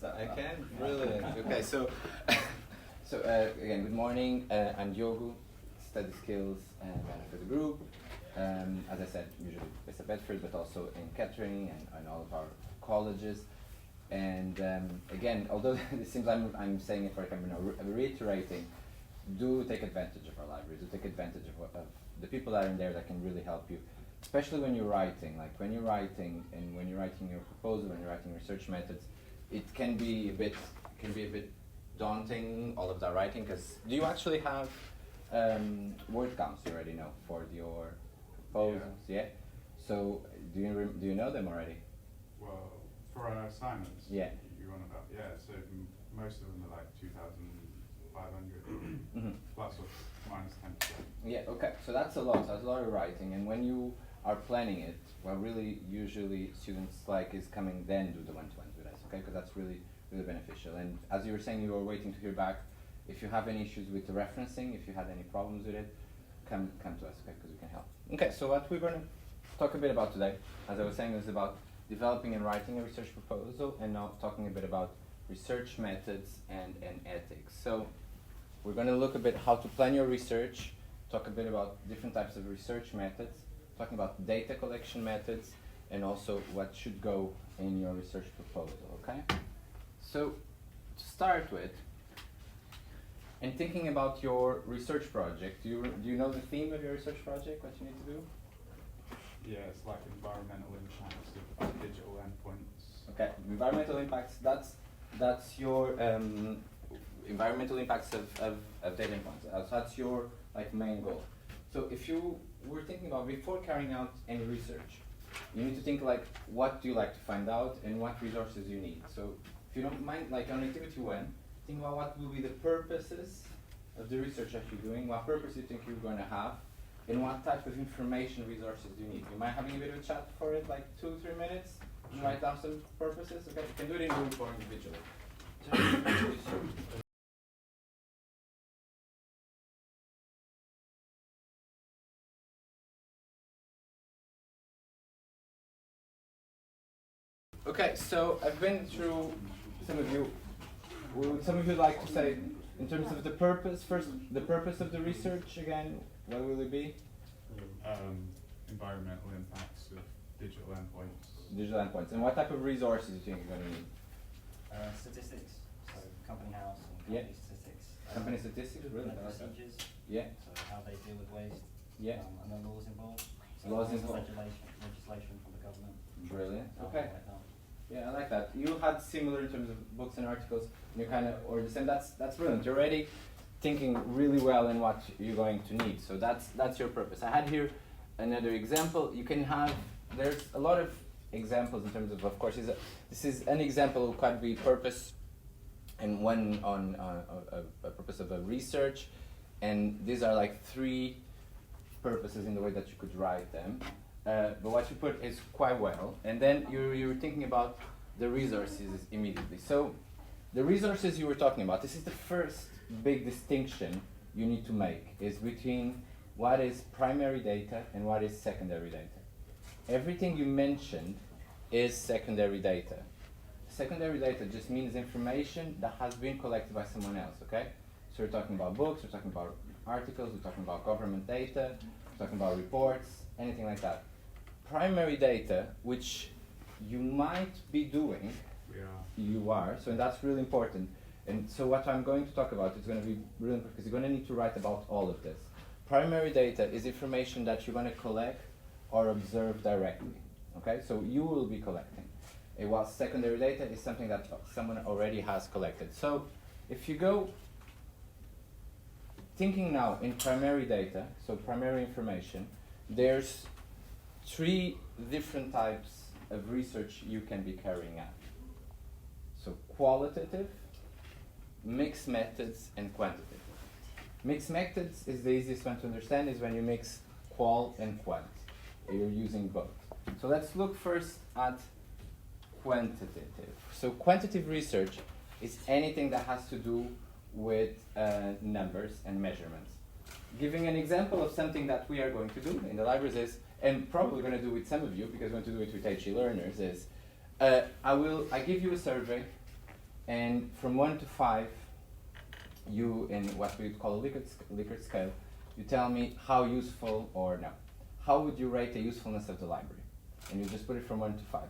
I can. Brilliant. Okay, so again, good morning. I'm Diogo, study skills manager for the group. As I said, usually based at Bedford, but also in Kettering and all of our colleges. And again, although it seems I'm saying it for reiterating, do take advantage of our libraries. Do take advantage of the people that are in there that can really help you, especially when you're writing. Like when you're writing your proposal, when you're writing research methods, it can be a bit daunting, all of that writing. Because do you actually have word counts you already know for your proposals? Yeah. So do you know them already? Well, for our assignments. Yeah. You're on about So most of them are like 2,500 plus or minus 10%. Yeah. Okay. So that's a lot. That's a lot of writing, and when you are planning it, what really usually students like is coming then do the one-to-ones with us, okay? Because that's really beneficial. And as you were saying, you were waiting to hear back. If you have any issues with the referencing, if you had any problems with it, come to us, okay? Because we can help. Okay. So what we're going to talk a bit about today, as I was saying, is about developing and writing a research proposal, and now talking a bit about research methods and ethics. So we're going to look a bit how to plan your research, talk a bit about different types of research methods, talking about data collection methods, and also what should go in your research proposal, okay? So to start with, and thinking about your research project, do you know the theme of your research project, what you need to do? Yeah, it's like environmental impacts of digital endpoints. Okay, environmental impacts, that's your environmental impacts of data endpoints. So that's your main goal. So if you were thinking about, before carrying out any research, you need to think what do you like to find out and what resources you need. So if you don't mind, on activity 1, think about what will be the purposes of the research that you're doing, what purpose you think you're going to have, and what type of information resources do you need. You mind having a bit of a chat for it, 2-3 minutes, and write down some purposes? Okay, you can do it in group or individually. Okay, so I've been through some of you. Would some of you like to say, in terms of the purpose, first, the purpose of the research again, what will it be? Environmental impacts of digital endpoints. Digital endpoints. And what type of resources do you think you're going to need? Statistics, so company house and company statistics. Company statistics, really? Procedures. Yeah. So how they deal with waste. Yeah. And the laws involved. So Laws involved. Legislation from the government. Brilliant. Okay. Yeah, I like that. You had similar in terms of books and articles, and you kind of, or the same. That's brilliant. You're already thinking really well in what you're going to need. So that's your purpose. I had here another example. You can have, there's a lot of examples in terms of course, this is an example of quite be purpose, and one on a purpose of a research, and these are 3 purposes in the way that you could write them. But what you put is quite well, and then you're thinking about the resources immediately. So the resources you were talking about, this is the first big distinction you need to make, is between what is primary data and what is secondary data. Everything you mentioned is secondary data. Secondary data just means information that has been collected by someone else, okay? So we're talking about books, we're talking about articles, we're talking about government data, we're talking about reports, anything like that. Primary data, which you might be doing, you are, so that's really important. And so what I'm going to talk about is going to be really important, because you're going to need to write about all of this. Primary data is information that you're going to collect or observe directly, okay? So you will be collecting. While secondary data is something that someone already has collected. So if you go thinking now in primary data, so primary information, there's 3 different types of research you can be carrying out. So qualitative, mixed methods, and quantitative. Mixed methods is the easiest one to understand, is when you mix qual and quant. You're using both. So let's look first at quantitative. So quantitative research is anything that has to do with numbers and measurements. Giving an example of something that we are going to do in the libraries is, and probably going to do with some of you, because we're going to do it with HE learners, is I give you a survey, And from 1 to 5, you, in what we would call a Likert scale, you tell me how useful or no. How would you rate the usefulness of the library? And you just put it from 1 to 5.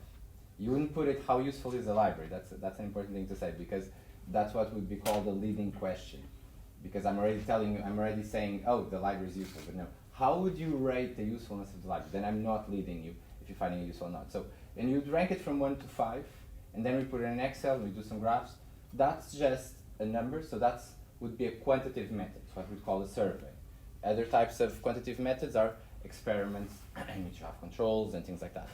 You wouldn't put it how useful is the library. That's an important thing to say, because that's what would be called a leading question. Because I'm already saying, oh, the library is useful, but no. How would you rate the usefulness of the library? Then I'm not leading you if you're finding it useful or not. So, and you'd rank it from 1 to 5, and then we put it in Excel, we do some graphs. That's just a number, so that would be a quantitative method, what we call a survey. Other types of quantitative methods are experiments in which you have controls and things like that.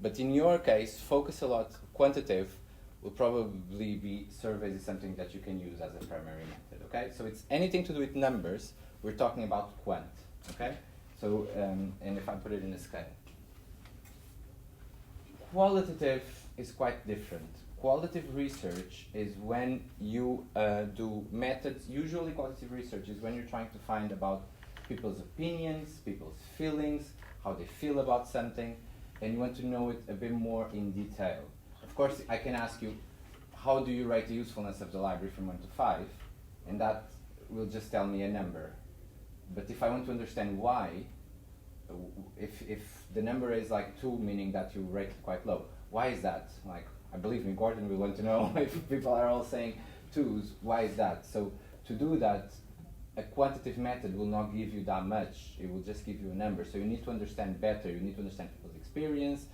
But in your case, focus a lot, quantitative will probably be surveys is something that you can use as a primary method, okay? So it's anything to do with numbers, we're talking about quant, okay? So, and if I put it in a scale. Qualitative is quite different. Qualitative research is when you do methods. Usually qualitative research is when you're trying to find about people's opinions, people's feelings, how they feel about something, and you want to know it a bit more in detail. Of course, I can ask you, how do you rate the usefulness of the library from 1 to 5? And that will just tell me a number. But if I want to understand why, if the number is like 2, meaning that you rate it quite low, why is that? Like, I believe me, Gordon will want to know if people are all saying 2s, why is that? So to do that, a quantitative method will not give you that much. It will just give you a number. So you need to understand better. You need to understand people's experience.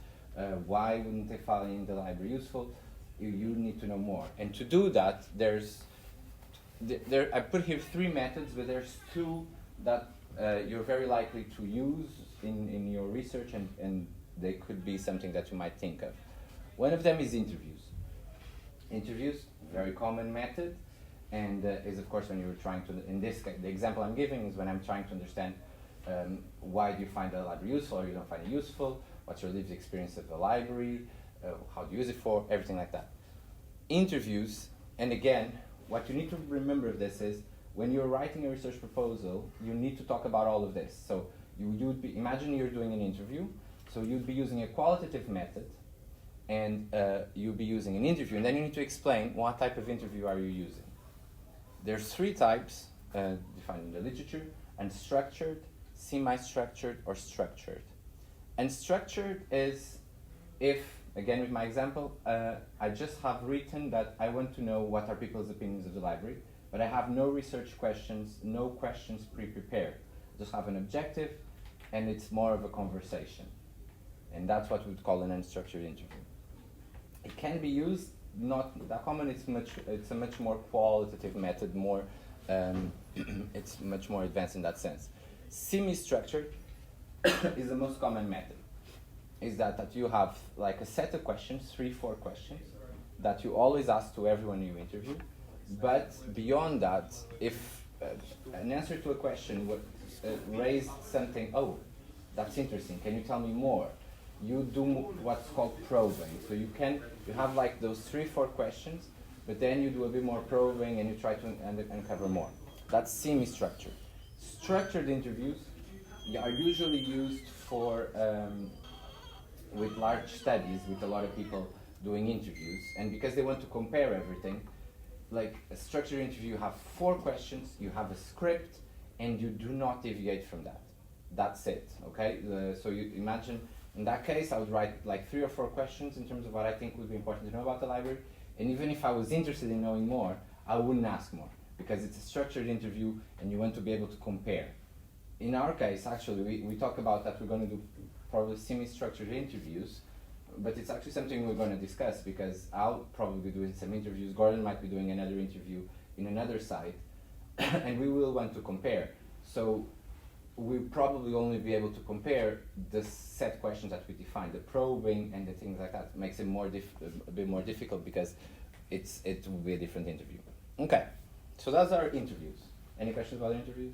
Why wouldn't they find the library useful? You need to know more. And to do that, I put here 3 methods, but there's 2 that you're very likely to use in your research, and they could be something that you might think of. One of them is interviews. Interviews, very common method, and is of course when you're trying to, in this case, the example I'm giving is when I'm trying to understand why do you find the library useful or you don't find it useful, what's your lived experience of the library, how do you use it for, everything like that. Interviews, and again, what you need to remember of this is when you're writing a research proposal, you need to talk about all of this. So you'd be, imagine you're doing an interview, so you'd be using a qualitative method, and you'll be using an interview, and then you need to explain what type of interview are you using. There's 3 types defined in the literature: unstructured, semi-structured, or structured. Unstructured is if, again with my example, I just have written that I want to know what are people's opinions of the library, but I have no research questions, no questions pre-prepared. I just have an objective, and it's more of a conversation. And that's what we'd call an unstructured interview. It can be used, not that common, it's a much more qualitative method, more it's much more advanced in that sense. Semi-structured is the most common method. Is that you have like a set of questions, 3-4 questions, that you always ask to everyone you interview, but beyond that, if an answer to a question would raise something, oh, that's interesting, can you tell me more? You do what's called probing. So you have like those 3-4 questions, but then you do a bit more probing and you try to uncover more. That's semi-structured. Structured interviews are usually used for with large studies, with a lot of people doing interviews, and because they want to compare everything. Like a structured interview, you have 4 questions, you have a script, and you do not deviate from that. That's it, okay? So you imagine, in that case, I would write like 3 or 4 questions in terms of what I think would be important to know about the library, and even if I was interested in knowing more, I wouldn't ask more, because it's a structured interview, and you want to be able to compare. In our case, actually, we talk about that we're going to do probably semi-structured interviews, but it's actually something we're going to discuss, because I'll probably be doing some interviews, Gordon might be doing another interview in another site, and we will want to compare. So we'll probably only be able to compare the set questions that we define. The probing and the things like that makes it a bit more difficult, because it will be a different interview. Okay, so those are interviews. Any questions about interviews?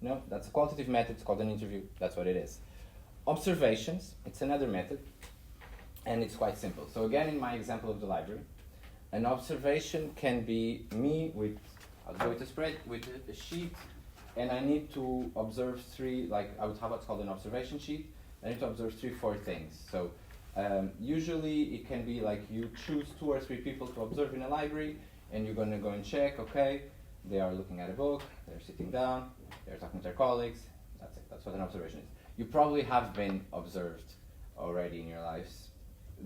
No? That's a qualitative method, it's called an interview, that's what it is. Observations, it's another method, and it's quite simple. So again, in my example of the library, an observation can be me I'll go with a spread, with a sheet, and I need to observe 3, like I would have what's called an observation sheet. I need to observe 3-4 things. So Usually it can be like you choose 2 or 3 people to observe in a library, and you're going to go and check, okay, they are looking at a book, they're sitting down, they're talking to their colleagues, that's it, that's what an observation is. You probably have been observed already in your lives.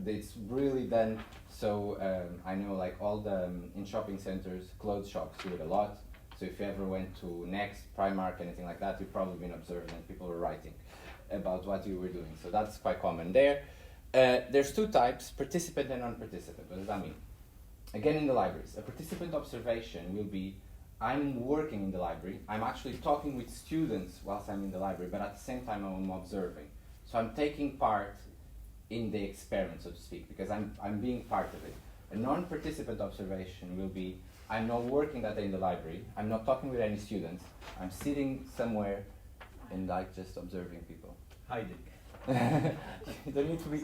It's really then, so I know like all the, in shopping centers, clothes shops do it a lot. So if you ever went to Next, Primark, anything like that, you've probably been observed and people were writing about what you were doing. So that's quite common there. There's 2 types, participant and non-participant. What does that mean? Again, in the libraries, a participant observation will be, I'm working in the library, I'm actually talking with students whilst I'm in the library, but at the same time I'm observing. So I'm taking part in the experiment, so to speak, because I'm being part of it. A non-participant observation will be, I'm not working that day in the library, I'm not talking with any students, I'm sitting somewhere and like just observing people. Hiding. There need to be.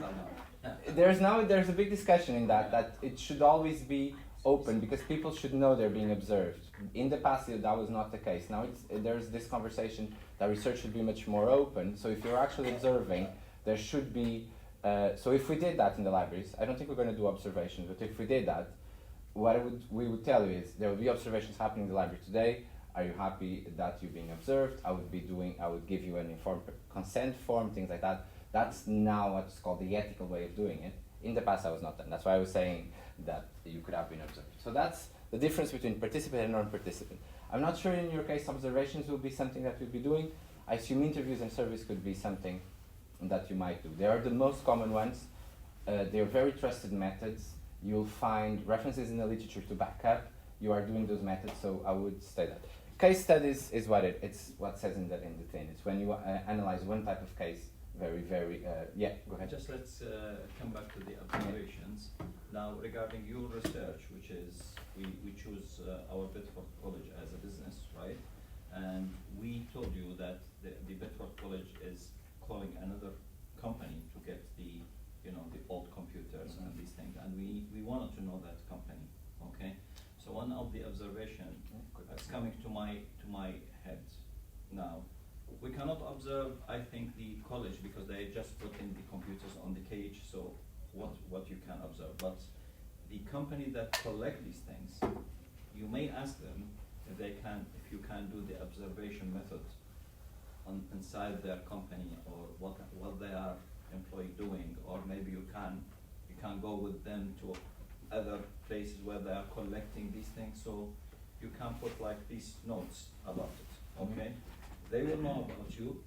There's a big discussion in that it should always be open because people should know they're being observed. In the past, that was not the case. Now there's this conversation that research should be much more open. So if you're actually observing, there should be. So if we did that in the libraries, I don't think we're going to do observations, but if we did that, we would tell you is there will be observations happening in the library today. Are you happy that you're being observed? I would give you an informed consent form, things like that. That's now what's called the ethical way of doing it. In the past, that was not done. That's why I was saying that you could have been observed. So that's the difference between participant and non-participant. I'm not sure in your case observations will be something that you'll be doing. I assume interviews and surveys could be something that you might do. They are the most common ones. They're very trusted methods. You'll find references in the literature to back up. You are doing those methods, so I would say that. Case studies is it's what says in the thing. It's when you analyze one type of case very, yeah, go ahead. Just let's come back to the observations. Now, regarding your research, which is, we choose our Bedford College as a business, right? And we told you that the Bedford College is calling another company to get the old computers and these things, and we wanted to know that company, okay? So one of the observation that's coming to my head now, we cannot observe, I think, the college because they just put in the computers on the cage, so what you can observe. But the company that collect these things, you may ask them if you can do the observation method inside their company, or what they are employee doing, or maybe you can go with them to other places where they are collecting these things, so you can put like these notes about it, okay? They will know about you.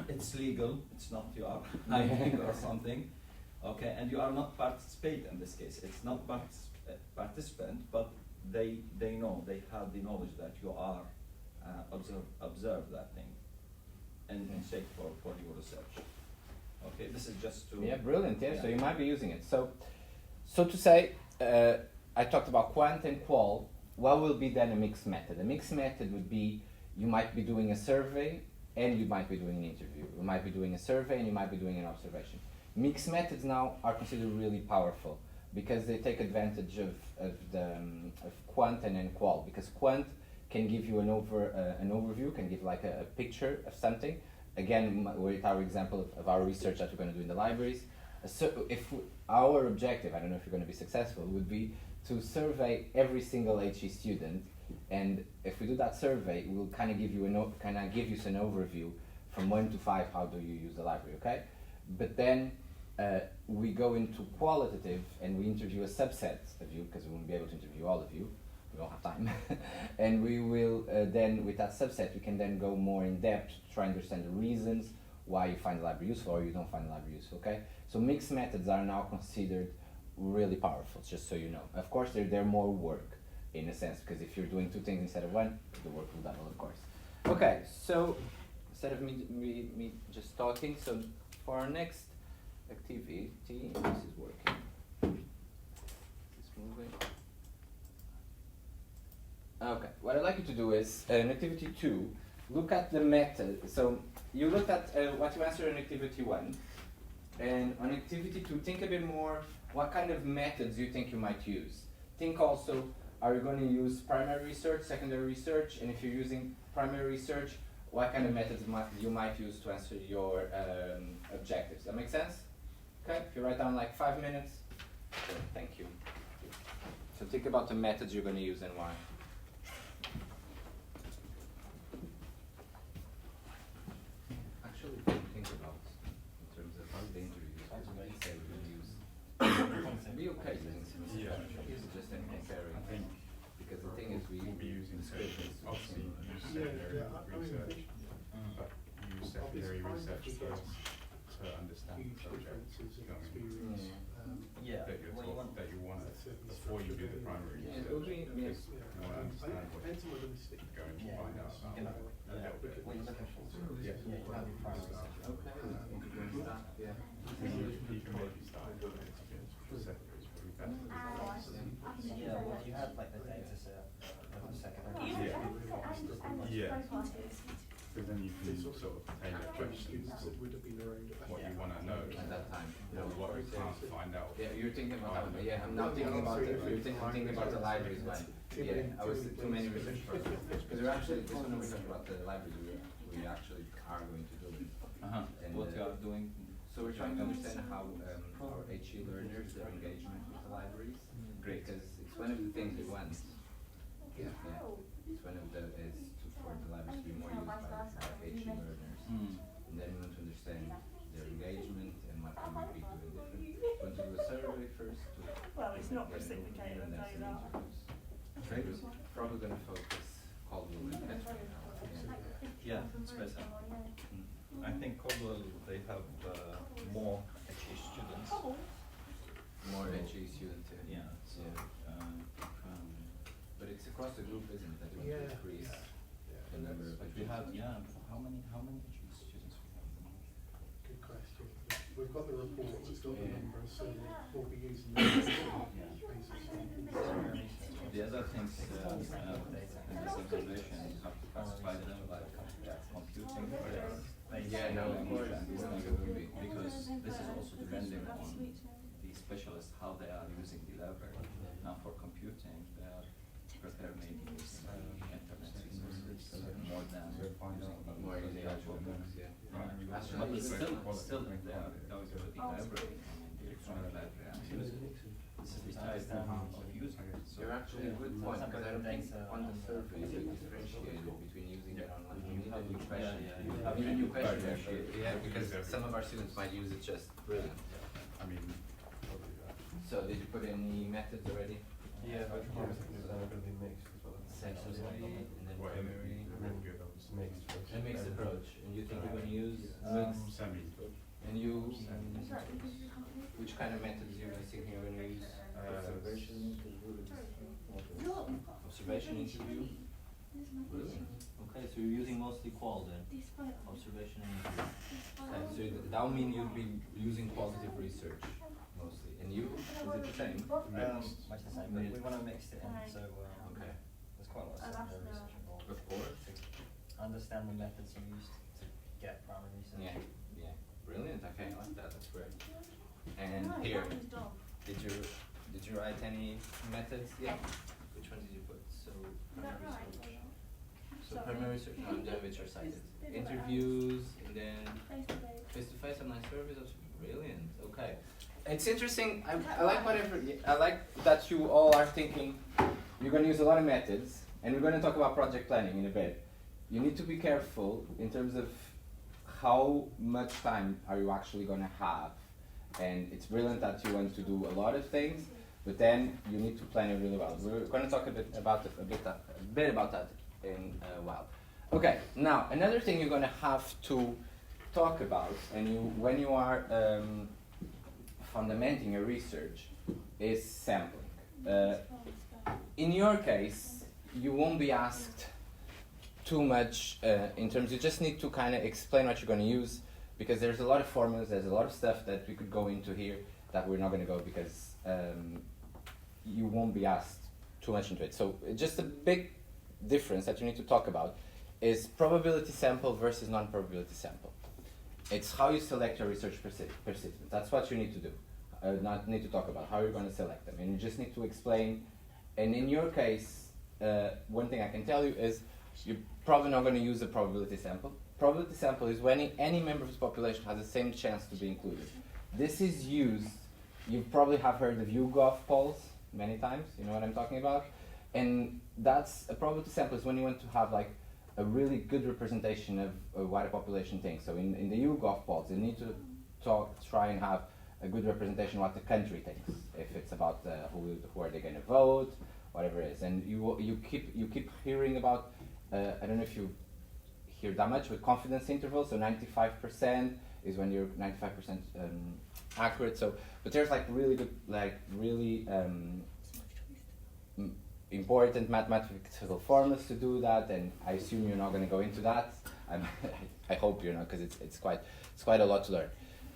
It's legal, it's not you are hiding or something, okay? And you are not participate in this case. It's not participant, but they know, they have the knowledge that you are observe that thing and check for your research. Okay, this is just to... Yeah, brilliant, yeah. So you might be using it. So to say, I talked about quant and qual. What will be then a mixed method? A mixed method would be you might be doing a survey and you might be doing an interview. You might be doing a survey and you might be doing an observation. Mixed methods now are considered really powerful because they take advantage of quant and then qual. Because quant can give you an overview, can give like a picture of something. Again, with our example of our research that we're going to do in the libraries. So our objective, I don't know if you're going to be successful, would be to survey every single HE student, and if we do that survey, we'll kind of give you an overview from 1 to 5. How do you use the library? Okay, but then we go into qualitative and we interview a subset of you because we won't be able to interview all of you. We don't have time, and we will then with that subset we can then go more in depth to try and understand the reasons why you find the library useful or you don't find the library useful. Okay, so mixed methods are now considered really powerful, just so you know. Of course, they're more work in a sense, because if you're doing 2 things instead of 1, the work will double, of course. Okay, so instead of me just talking, so for our next activity, this is working. It's moving. Okay, what I'd like you to do is, in activity 2, look at the method. So you looked at what you answered in activity 1, and on activity 2, think a bit more what kind of methods you think you might use. Think also, are you going to use primary research, secondary research, and if you're using primary research, what kind of methods you might use to answer your objectives. That make sense? Okay, if you write down like 5 minutes, good, thank you. So think about the methods you're going to use and why. Actually, think about in terms of how the interviews. As you say, we're going to use. Be okay using some use it just in comparing. I think Because the thing is, we'll be using descriptions. obviously use secondary research, but use secondary research first to understand the subject Yeah, that well, you want that you want before you do the primary Yeah, research. it will be, Because you want to understand what you're going to find out about you know, a little bit. what you're looking for. Yeah. Yeah, you have your primary research. Okay, yeah. You can maybe start with secondary is probably better. Yeah, well, you have like the data set of the secondary. Yeah. Because then you can sort of tailor questions to what you want to know At that time. or what you can't find out. Yeah, you're thinking about that. Yeah, I'm now thinking about it. I'm thinking about the libraries one. Yeah, I was too many research projects. Because we're actually, this one we talk about the libraries, we actually are going to do it. And, What you are doing? So we're trying to understand how our HE learners, their engagement with the libraries. Great. Because it's one of the things we want. Yeah. It's one of the, is to, for the libraries to be more used by HE learners. And then we want to understand their engagement and what can we be doing different. We want to do a survey first to Well, it's not get an reciprocated, overview and then I some know that. interviews. Great. We're probably going to focus Caldwell and Petra. Yeah, it's better. I think Caldwell, they have more HE students. More HE students. Yeah, so, But it's across the group, isn't it, that we want to increase the number of but we HE have, students? how many HE students we have? Good question. We've got the report that's got the numbers, so we'll be using that. The other things in this observation, you have to classify them by computing. Yeah, no, of course. Because this is also depending on the specialists, how they are using the library. Now for computing, they are prepared maybe using internet resources more than using the actual books. But still they are going to the library, the electronic library, and using it. This is the type of using it. So You're actually a good point, because I don't think on the survey you differentiated between using it on like, you need a new question. Yeah. You need a new question. Yeah, because some of our students might use it just brilliant. I mean, probably that. So did you put any methods already? Yeah, but going to be mixed as well. Secondary, and then What primary. really good, obviously. Mixed. A mixed approach. And you think you're going to use mixed? Semi. And you, which kind of methods you're thinking you're going to use? Observation interview? Brilliant. Okay, so you're using mostly qual then? Observation and interview. Okay, so that would mean you'd be using qualitative research mostly. And you, is it the same? Mixed. Much the same, but we want to mix it in, so Okay. there's quite a lot of secondary research involved. Of course. To understand the methods you used to get primary research. Yeah, yeah. Brilliant, okay, I like that, that's great. And here, did you write any methods? Yeah. Which one did you put? So primary research. So primary research, no, which are cited. Interviews, and then face-to-face online surveys. That's brilliant. Okay. It's interesting. I like whatever. I like that you all are thinking. You're going to use a lot of methods, and we're going to talk about project planning in a bit. You need to be careful in terms of how much time are you actually going to have. And it's brilliant that you want to do a lot of things, but then you need to plan it really well. We're going to talk a bit about that in a while. Okay, now another thing you're going to have to talk about, and when you are fundamenting your research, is sampling. In your case, you won't be asked too much in terms. You just need to kind of explain what you're going to use, because there's a lot of formulas, there's a lot of stuff that we could go into here that we're not going to go, because you won't be asked too much into it. So just a big difference that you need to talk about is probability sample versus non-probability sample. It's how you select your research participants. That's what you need to do. Not need to talk about how you're going to select them, and you just need to explain. And in your case, one thing I can tell you is you're probably not going to use a probability sample. Probability sample is when any member of the population has the same chance to be included. This is used, you probably have heard of YouGov polls many times, you know what I'm talking about? And that's a probability sample is when you want to have like a really good representation of what a population thinks. So in the YouGov polls, you need to try and have a good representation of what the country thinks. If it's about who are they going to vote, whatever it is. And you keep hearing about, I don't know if you hear that much, with confidence intervals, so 95% is when you're 95% accurate. So, but there's like really good, like really important mathematical formulas to do that, and I assume you're not going to go into that. I hope you're not, because it's quite a lot to learn.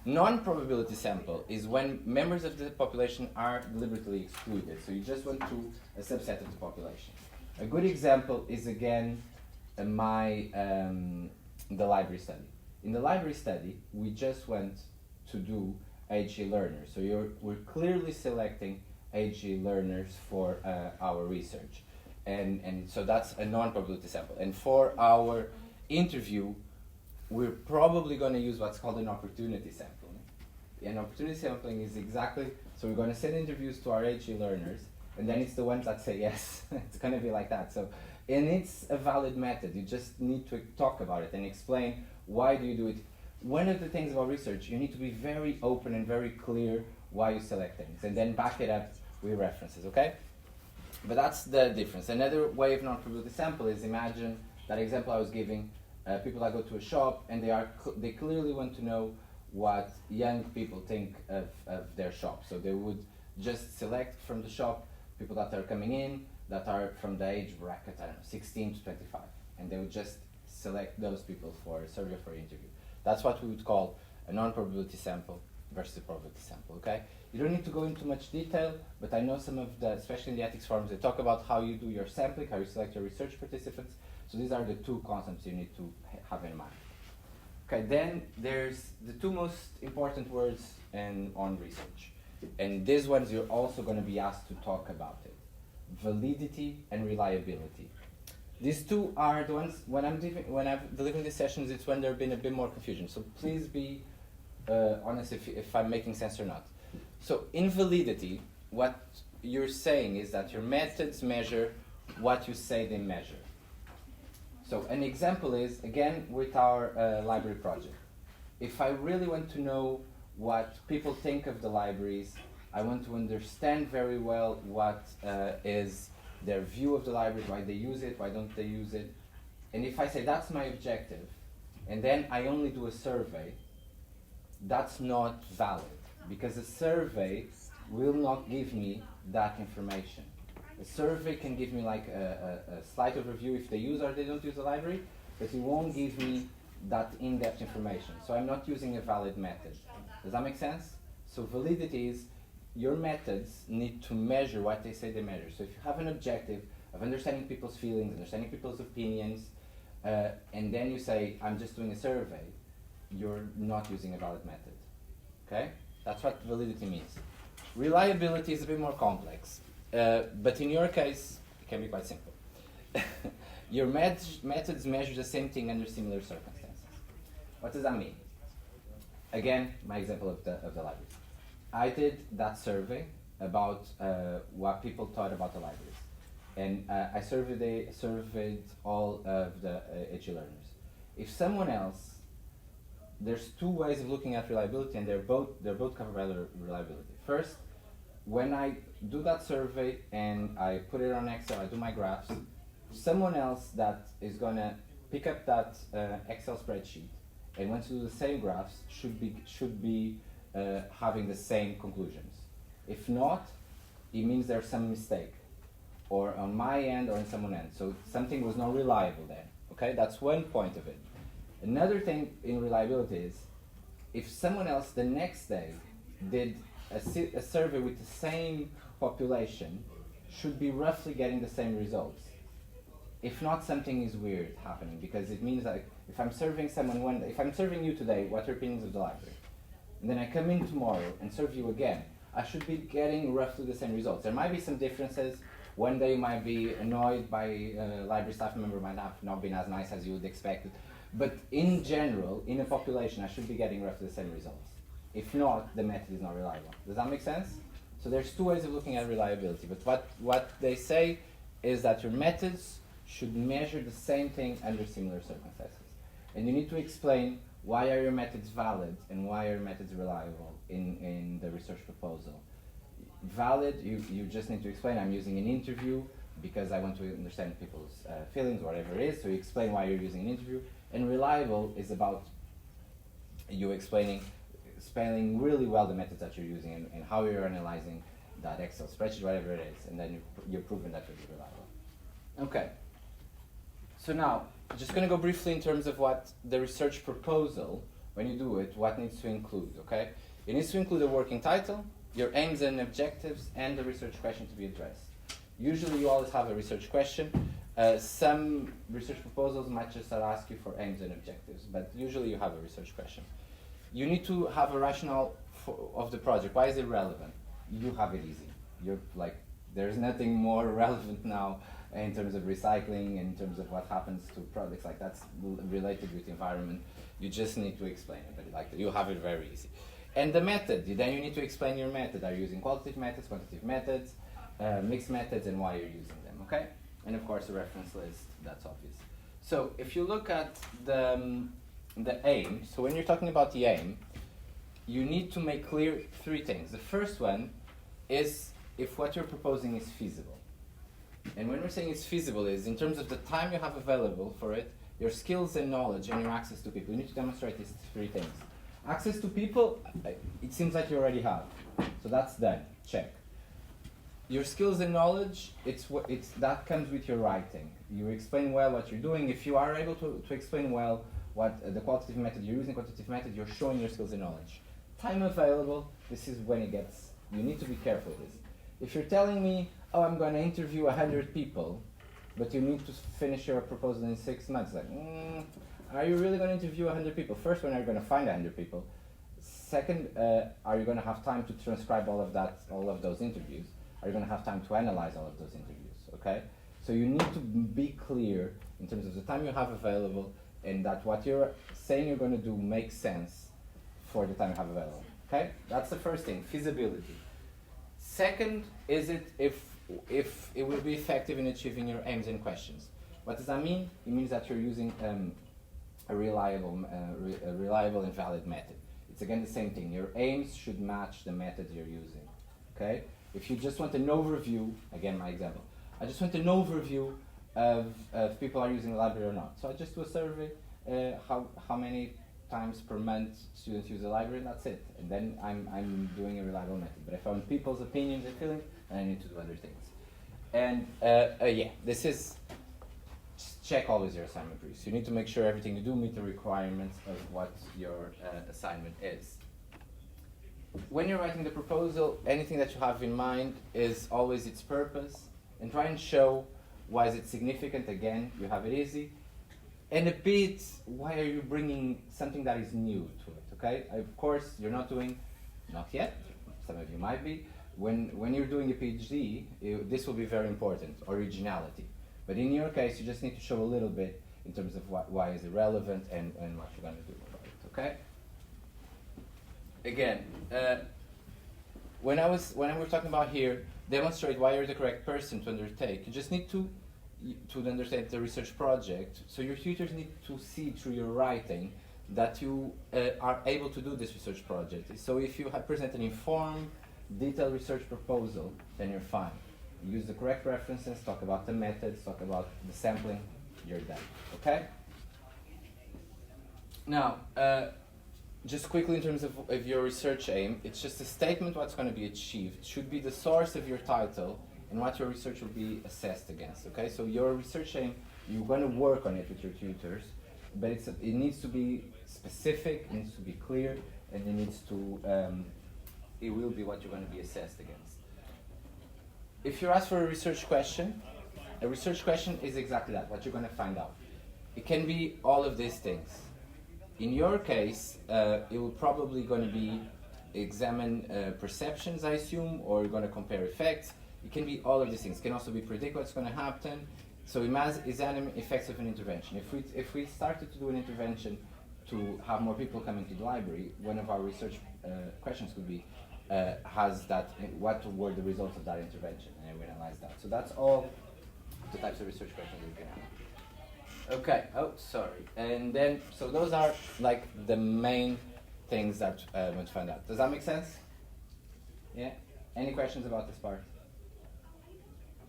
Non-probability sample is when members of the population are deliberately excluded. So you just went to a subset of the population. A good example is again the library study. In the library study, we just went to do HE learners. So we're clearly selecting HE learners for our research. And so that's a non-probability sample. And for our interview, we're probably going to use what's called an opportunity sampling. And opportunity sampling is exactly, so we're going to send interviews to our HE learners, and then it's the ones that say yes. It's going to be like that. So, and it's a valid method. You just need to talk about it and explain why do you do it. One of the things about research, you need to be very open and very clear why you select things, and then back it up with references, okay? But that's the difference. Another way of non-probability sample is, imagine that example I was giving, people that go to a shop and they clearly want to know what young people think of their shop. So they would just select from the shop people that are coming in that are from the age bracket, I don't know, 16 to 25. And they would just select those people for a survey, for an interview. That's what we would call a non-probability sample versus a probability sample, okay? You don't need to go into much detail, but I know some of the, especially in the ethics forums, they talk about how you do your sampling, how you select your research participants. So these are the two concepts you need to have in mind. Okay, then there's the two most important words on research. And these ones you're also going to be asked to talk about it. Validity and reliability. These two are the ones, when I'm delivering these sessions, it's when there's been a bit more confusion. So please be honest if I'm making sense or not. So in validity, what you're saying is that your methods measure what you say they measure. So an example is, again, with our library project. If I really want to know what people think of the libraries, I want to understand very well what is their view of the library, why they use it, why don't they use it. And if I say that's my objective, and then I only do a survey, that's not valid, because a survey will not give me that information. A survey can give me like a slight overview if they use or they don't use the library, but it won't give me that in-depth information. So I'm not using a valid method. Does that make sense? So validity is your methods need to measure what they say they measure. So if you have an objective of understanding people's feelings, understanding people's opinions, and then you say, I'm just doing a survey, you're not using a valid method. Okay? That's what validity means. Reliability is a bit more complex. But in your case, it can be quite simple. Your methods measure the same thing under similar circumstances. What does that mean? Again, my example of the libraries. I did that survey about what people thought about the libraries. And I surveyed all of the HE learners. If someone else, there's two ways of looking at reliability, and they're both covered by reliability. First, when I do that survey and I put it on Excel, I do my graphs, someone else that is going to pick up that Excel spreadsheet and wants to do the same graphs should be having the same conclusions. If not, it means there's some mistake, or on my end or on someone's end. So something was not reliable then. Okay, that's one point of it. Another thing in reliability is if someone else the next day did a survey with the same population, should be roughly getting the same results. If not, something is weird happening, because it means like if I'm surveying someone one day, if I'm surveying you today, what are your opinions of the library? And then I come in tomorrow and serve you again, I should be getting roughly the same results. There might be some differences. One day you might be annoyed by a library staff member, might have not been as nice as you would expect. But in general, in a population, I should be getting roughly the same results. If not, the method is not reliable. Does that make sense? So there's two ways of looking at reliability, but what they say is that your methods should measure the same thing under similar circumstances. And you need to explain why are your methods valid and why are your methods reliable in the research proposal. Valid, you just need to explain, I'm using an interview because I want to understand people's feelings, whatever it is, so you explain why you're using an interview. And reliable is about you explaining really well the methods that you're using and how you're analyzing that Excel spreadsheet, whatever it is, and then you're proving that it's reliable. Okay. So now, I'm just going to go briefly in terms of what the research proposal, when you do it, what needs to include, okay? It needs to include a working title, your aims and objectives, and the research question to be addressed. Usually you always have a research question. Some research proposals might just ask you for aims and objectives, but usually you have a research question. You need to have a rationale of the project. Why is it relevant? You have it easy. You're like, there's nothing more relevant now in terms of recycling, in terms of what happens to products like that's related with the environment. You just need to explain it, but like you have it very easy. And the method, then you need to explain your method. Are you using qualitative methods, quantitative methods, mixed methods, and why you're using them, okay? And of course, a reference list, that's obvious. So if you look at the aim, so when you're talking about the aim, you need to make clear three things. The first one is if what you're proposing is feasible. And when we're saying it's feasible is in terms of the time you have available for it, your skills and knowledge, and your access to people. You need to demonstrate these three things. Access to people, it seems like you already have. So that's done, check. Your skills and knowledge, that comes with your writing. You explain well what you're doing. If you are able to explain well what the qualitative method you're using, quantitative method, you're showing your skills and knowledge. Time available, this is when it gets, you need to be careful with this. If you're telling me, oh, I'm going to interview 100 people, but you need to finish your proposal in 6 months, like, are you really going to interview 100 people? First, when are you going to find 100 people? Second, are you going to have time to transcribe all of those interviews? Are you going to have time to analyze all of those interviews, okay? So you need to be clear in terms of the time you have available and that what you're saying you're going to do makes sense for the time you have available, okay? That's the first thing, feasibility. Second, is it if it will be effective in achieving your aims and questions. What does that mean? It means that you're using a reliable and valid method. It's again the same thing. Your aims should match the method you're using, okay? If you just want an overview, again my example, I just want an overview of if people are using the library or not. So I just do a survey, how many times per month students use the library, and that's it. And then I'm doing a reliable method. But if I want people's opinions and feelings, then I need to do other things. And yeah, this is, just check always your assignment briefs. You need to make sure everything you do meet the requirements of what your assignment is. When you're writing the proposal, anything that you have in mind is always its purpose, and try and show why is it significant. Again, you have it easy. And a bit, why are you bringing something that is new to it, okay? Of course, you're not doing, not yet, some of you might be. When you're doing a PhD, this will be very important, originality. But in your case, you just need to show a little bit in terms of why is it relevant and what you're going to do about it, okay? Again, when we're talking about here, demonstrate why you're the correct person to undertake. You just need to understand the research project. So your tutors need to see through your writing that you are able to do this research project. So if you present an informed, detailed research proposal, then you're fine. Use the correct references, talk about the methods, talk about the sampling, you're done, okay? Now, just quickly in terms of your research aim, it's just a statement what's going to be achieved. It should be the source of your title and what your research will be assessed against, okay? So your research aim, you're going to work on it with your tutors, but it needs to be specific, it needs to be clear, and it needs to, it will be what you're going to be assessed against. If you're asked for a research question is exactly that, what you're going to find out. It can be all of these things. In your case, it will probably going to be examine perceptions, I assume, or you're going to compare effects. It can be all of these things. It can also be predict what's going to happen. So examine effects of an intervention. If we started to do an intervention to have more people coming to the library, one of our research questions could be, has that, what were the results of that intervention, and we analyze that. So that's all the types of research questions we can have. Okay, oh, sorry. And then, so those are like the main things that we want to find out. Does that make sense? Yeah? Any questions about this part?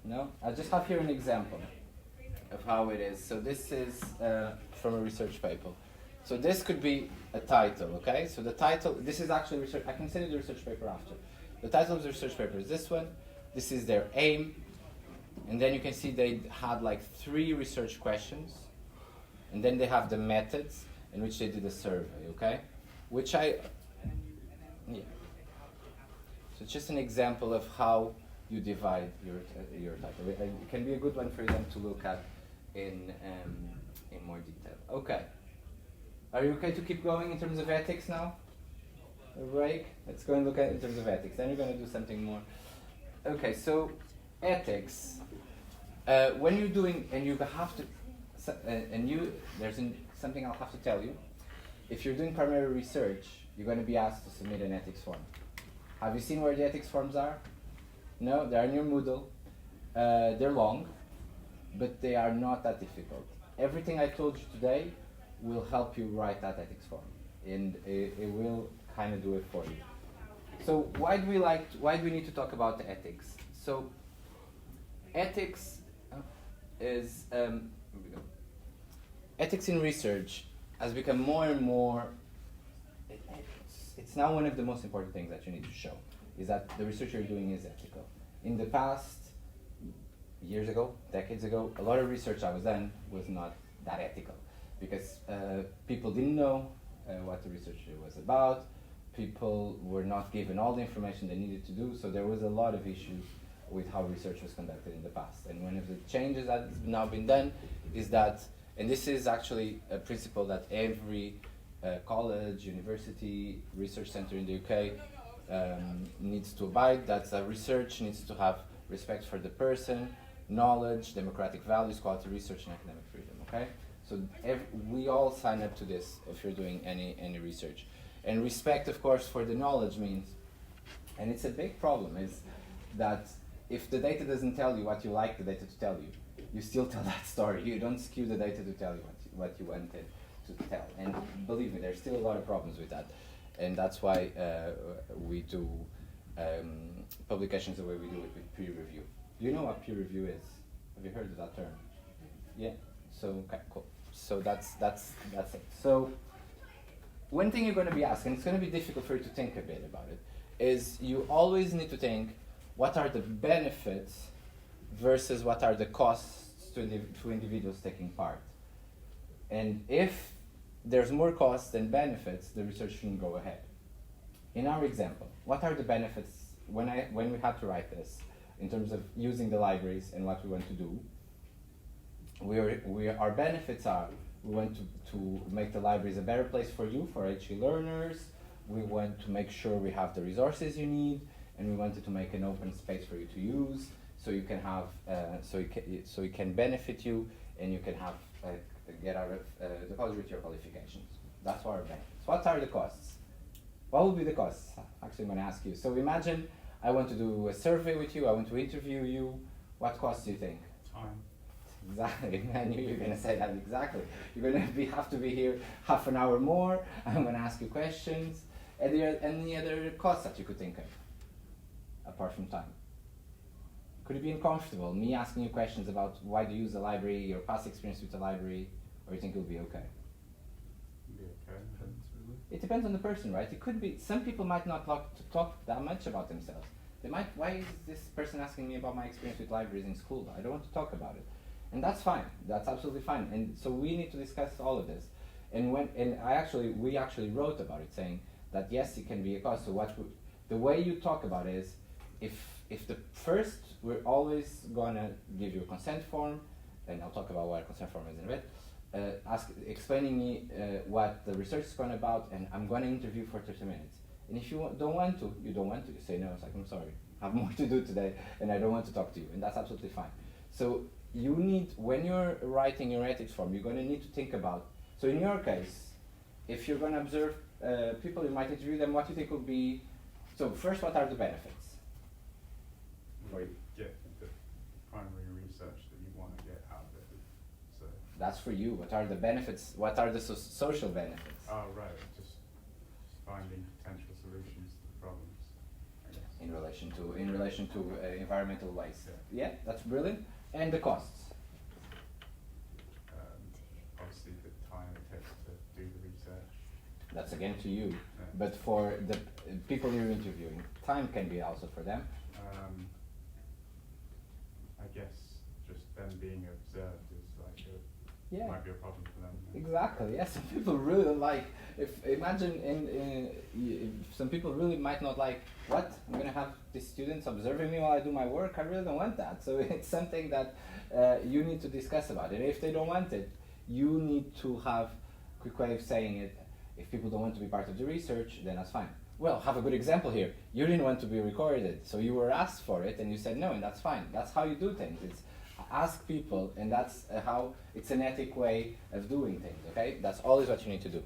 No? I just have here an example of how it is. So this is from a research paper. So this could be a title, okay? So the title, this is actually research, I can send you the research paper after. The title of the research paper is this one. This is their aim. And then you can see they had like 3 research questions. And then they have the methods in which they did a survey, okay? Which yeah. So it's just an example of how you divide your title. It can be a good one for them to look at in more detail. Okay. Are you okay to keep going in terms of ethics now? A break? Let's go and look at in terms of ethics. Then you're going to do something more. Okay, so ethics. When you're doing, and you have to, there's something I'll have to tell you. If you're doing primary research, you're going to be asked to submit an ethics form. Have you seen where the ethics forms are? No, they're in your Moodle. They're long, but they are not that difficult. Everything I told you today will help you write that ethics form, and it will kind of do it for you. So why do we need to talk about the ethics? So ethics is here we go. Ethics in research has become more and more. It's now one of the most important things that you need to show is that the research you're doing is ethical. In the past, years ago, decades ago, a lot of research that was done was not that ethical because people didn't know what the research was about. People were not given all the information they needed to do, so there was a lot of issues with how research was conducted in the past. And one of the changes that has now been done is that, and this is actually a principle that every college, university, research center in the UK needs to abide, that research needs to have respect for the person, knowledge, democratic values, quality research, and academic freedom, okay? So we all sign up to this if you're doing any research. And respect, of course, for the knowledge means, and it's a big problem, is that if the data doesn't tell you what you like the data to tell you, you still tell that story. You don't skew the data to tell you what you wanted to tell. And believe me, there's still a lot of problems with that. And that's why we do publications the way we do it with peer review. Do you know what peer review is? Have you heard of that term? Yeah? So, okay, cool. So that's it. So one thing you're going to be asked, and it's going to be difficult for you to think a bit about it, is you always need to think what are the benefits versus what are the costs to individuals taking part. And if there's more costs than benefits, the research shouldn't go ahead. In our example, what are the benefits when we had to write this in terms of using the libraries and what we want to do? Our benefits are we want to make the libraries a better place for you, for HE learners. We want to make sure we have the resources you need, and we wanted to make an open space for you to use, so you can have, so it can benefit you, and you can have get out of the college with your qualifications. That's our benefits. What are the costs? What will be the costs? Actually, I'm going to ask you. So imagine I want to do a survey with you. I want to interview you. What costs do you think? Time. Exactly. I knew you were going to say that. Exactly. You're going to have to be here half an hour more. I'm going to ask you questions. Are there any other costs that you could think of, apart from time? Could it be uncomfortable, me asking you questions about why do you use the library, your past experience with the library, or you think it'll be okay? Be okay. It depends on the person, right? It could be, some people might not like to talk that much about themselves. They might, why is this person asking me about my experience with libraries in school? I don't want to talk about it. And that's fine, that's absolutely fine. And so we need to discuss all of this. And we actually wrote about it, saying that yes, it can be a cost. So the way you talk about it is, if the first, we're always gonna give you a consent form, and I'll talk about what a consent form is in a bit, explaining me what the research is going about, and I'm going to interview for 30 minutes. And if you don't want to, you don't want to. You say no, it's like, I'm sorry, I have more to do today, and I don't want to talk to you, and that's absolutely fine. So you need, when you're writing your ethics form, you're going to need to think about, so in your case, if you're going to observe people you might interview them, what do you think would be, so first, what are the benefits for you? Get the primary research that you want to get out of it. So. That's for you. What are the benefits? What are the social benefits? Oh, right. Just finding potential solutions to the problems, I guess. In relation to environmental waste. Yeah, that's brilliant. And the costs. Obviously, the time it takes to do the research. That's again to you. Yeah. But for the people you're interviewing, time can be also for them. I guess just them being observed is like might be a problem for them. Exactly. Yes. Some people really like. If some people really might not like. What? I'm gonna have the students observing me while I do my work. I really don't want that. So it's something that you need to discuss about it. If they don't want it, you need to have a quick way of saying it. If people don't want to be part of the research, then that's fine. Well, have a good example here. You didn't want to be recorded, so you were asked for it, and you said no, and that's fine. That's how you do things. It's ask people, and that's how it's an ethic way of doing things. Okay, that's always what you need to do.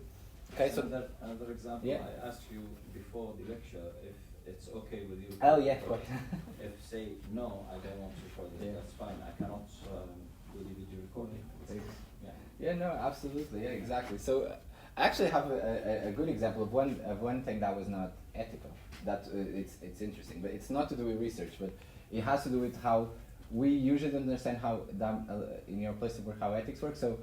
Okay, so another example. Yeah. I asked you before the lecture if it's okay with you. Oh yeah, what? If say no, I don't want to record this. Yeah. That's fine. I cannot do the video recording. Yeah. Yeah, no, absolutely, yeah, exactly. So I actually have a good example of one thing that was not ethical. That it's interesting, but it's not to do with research, but it has to do with how we usually don't understand how in your place of work how ethics work. So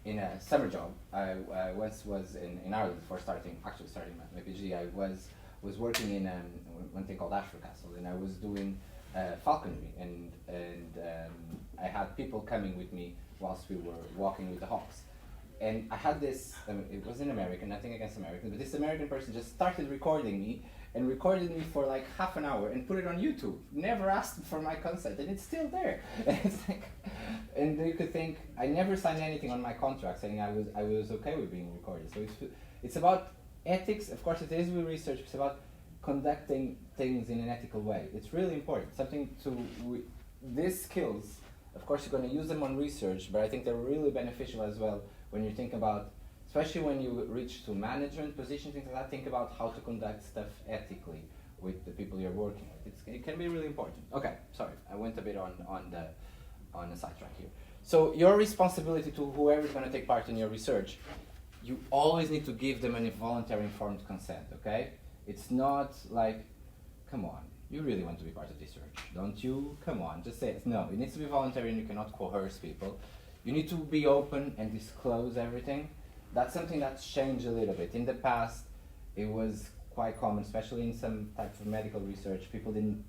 in a summer job, I once was in Ireland before starting my PhD. I was working in one thing called Ashford Castle, and I was doing falconry, and I had people coming with me whilst we were walking with the hawks. And I had this, it was an American, nothing against Americans, but this American person just started recording me and recorded me for like half an hour and put it on YouTube. Never asked for my consent, and it's still there. And it's like, and you could think, I never signed anything on my contract saying I was okay with being recorded. So it's about ethics. Of course, it is with research. It's about conducting things in an ethical way. It's really important. These skills, of course, you're going to use them on research, but I think they're really beneficial as well when you think about, especially when you reach to management positions, things like that, think about how to conduct stuff ethically with the people you're working with. It can be really important. Okay, sorry, I went a bit on the sidetrack here. So your responsibility to whoever's going to take part in your research, you always need to give them a voluntary informed consent, okay? It's not like, come on, you really want to be part of this research, don't you? Come on, just say it. No, it needs to be voluntary and you cannot coerce people. You need to be open and disclose everything. That's something that's changed a little bit. In the past, it was quite common, especially in some types of medical research. People didn't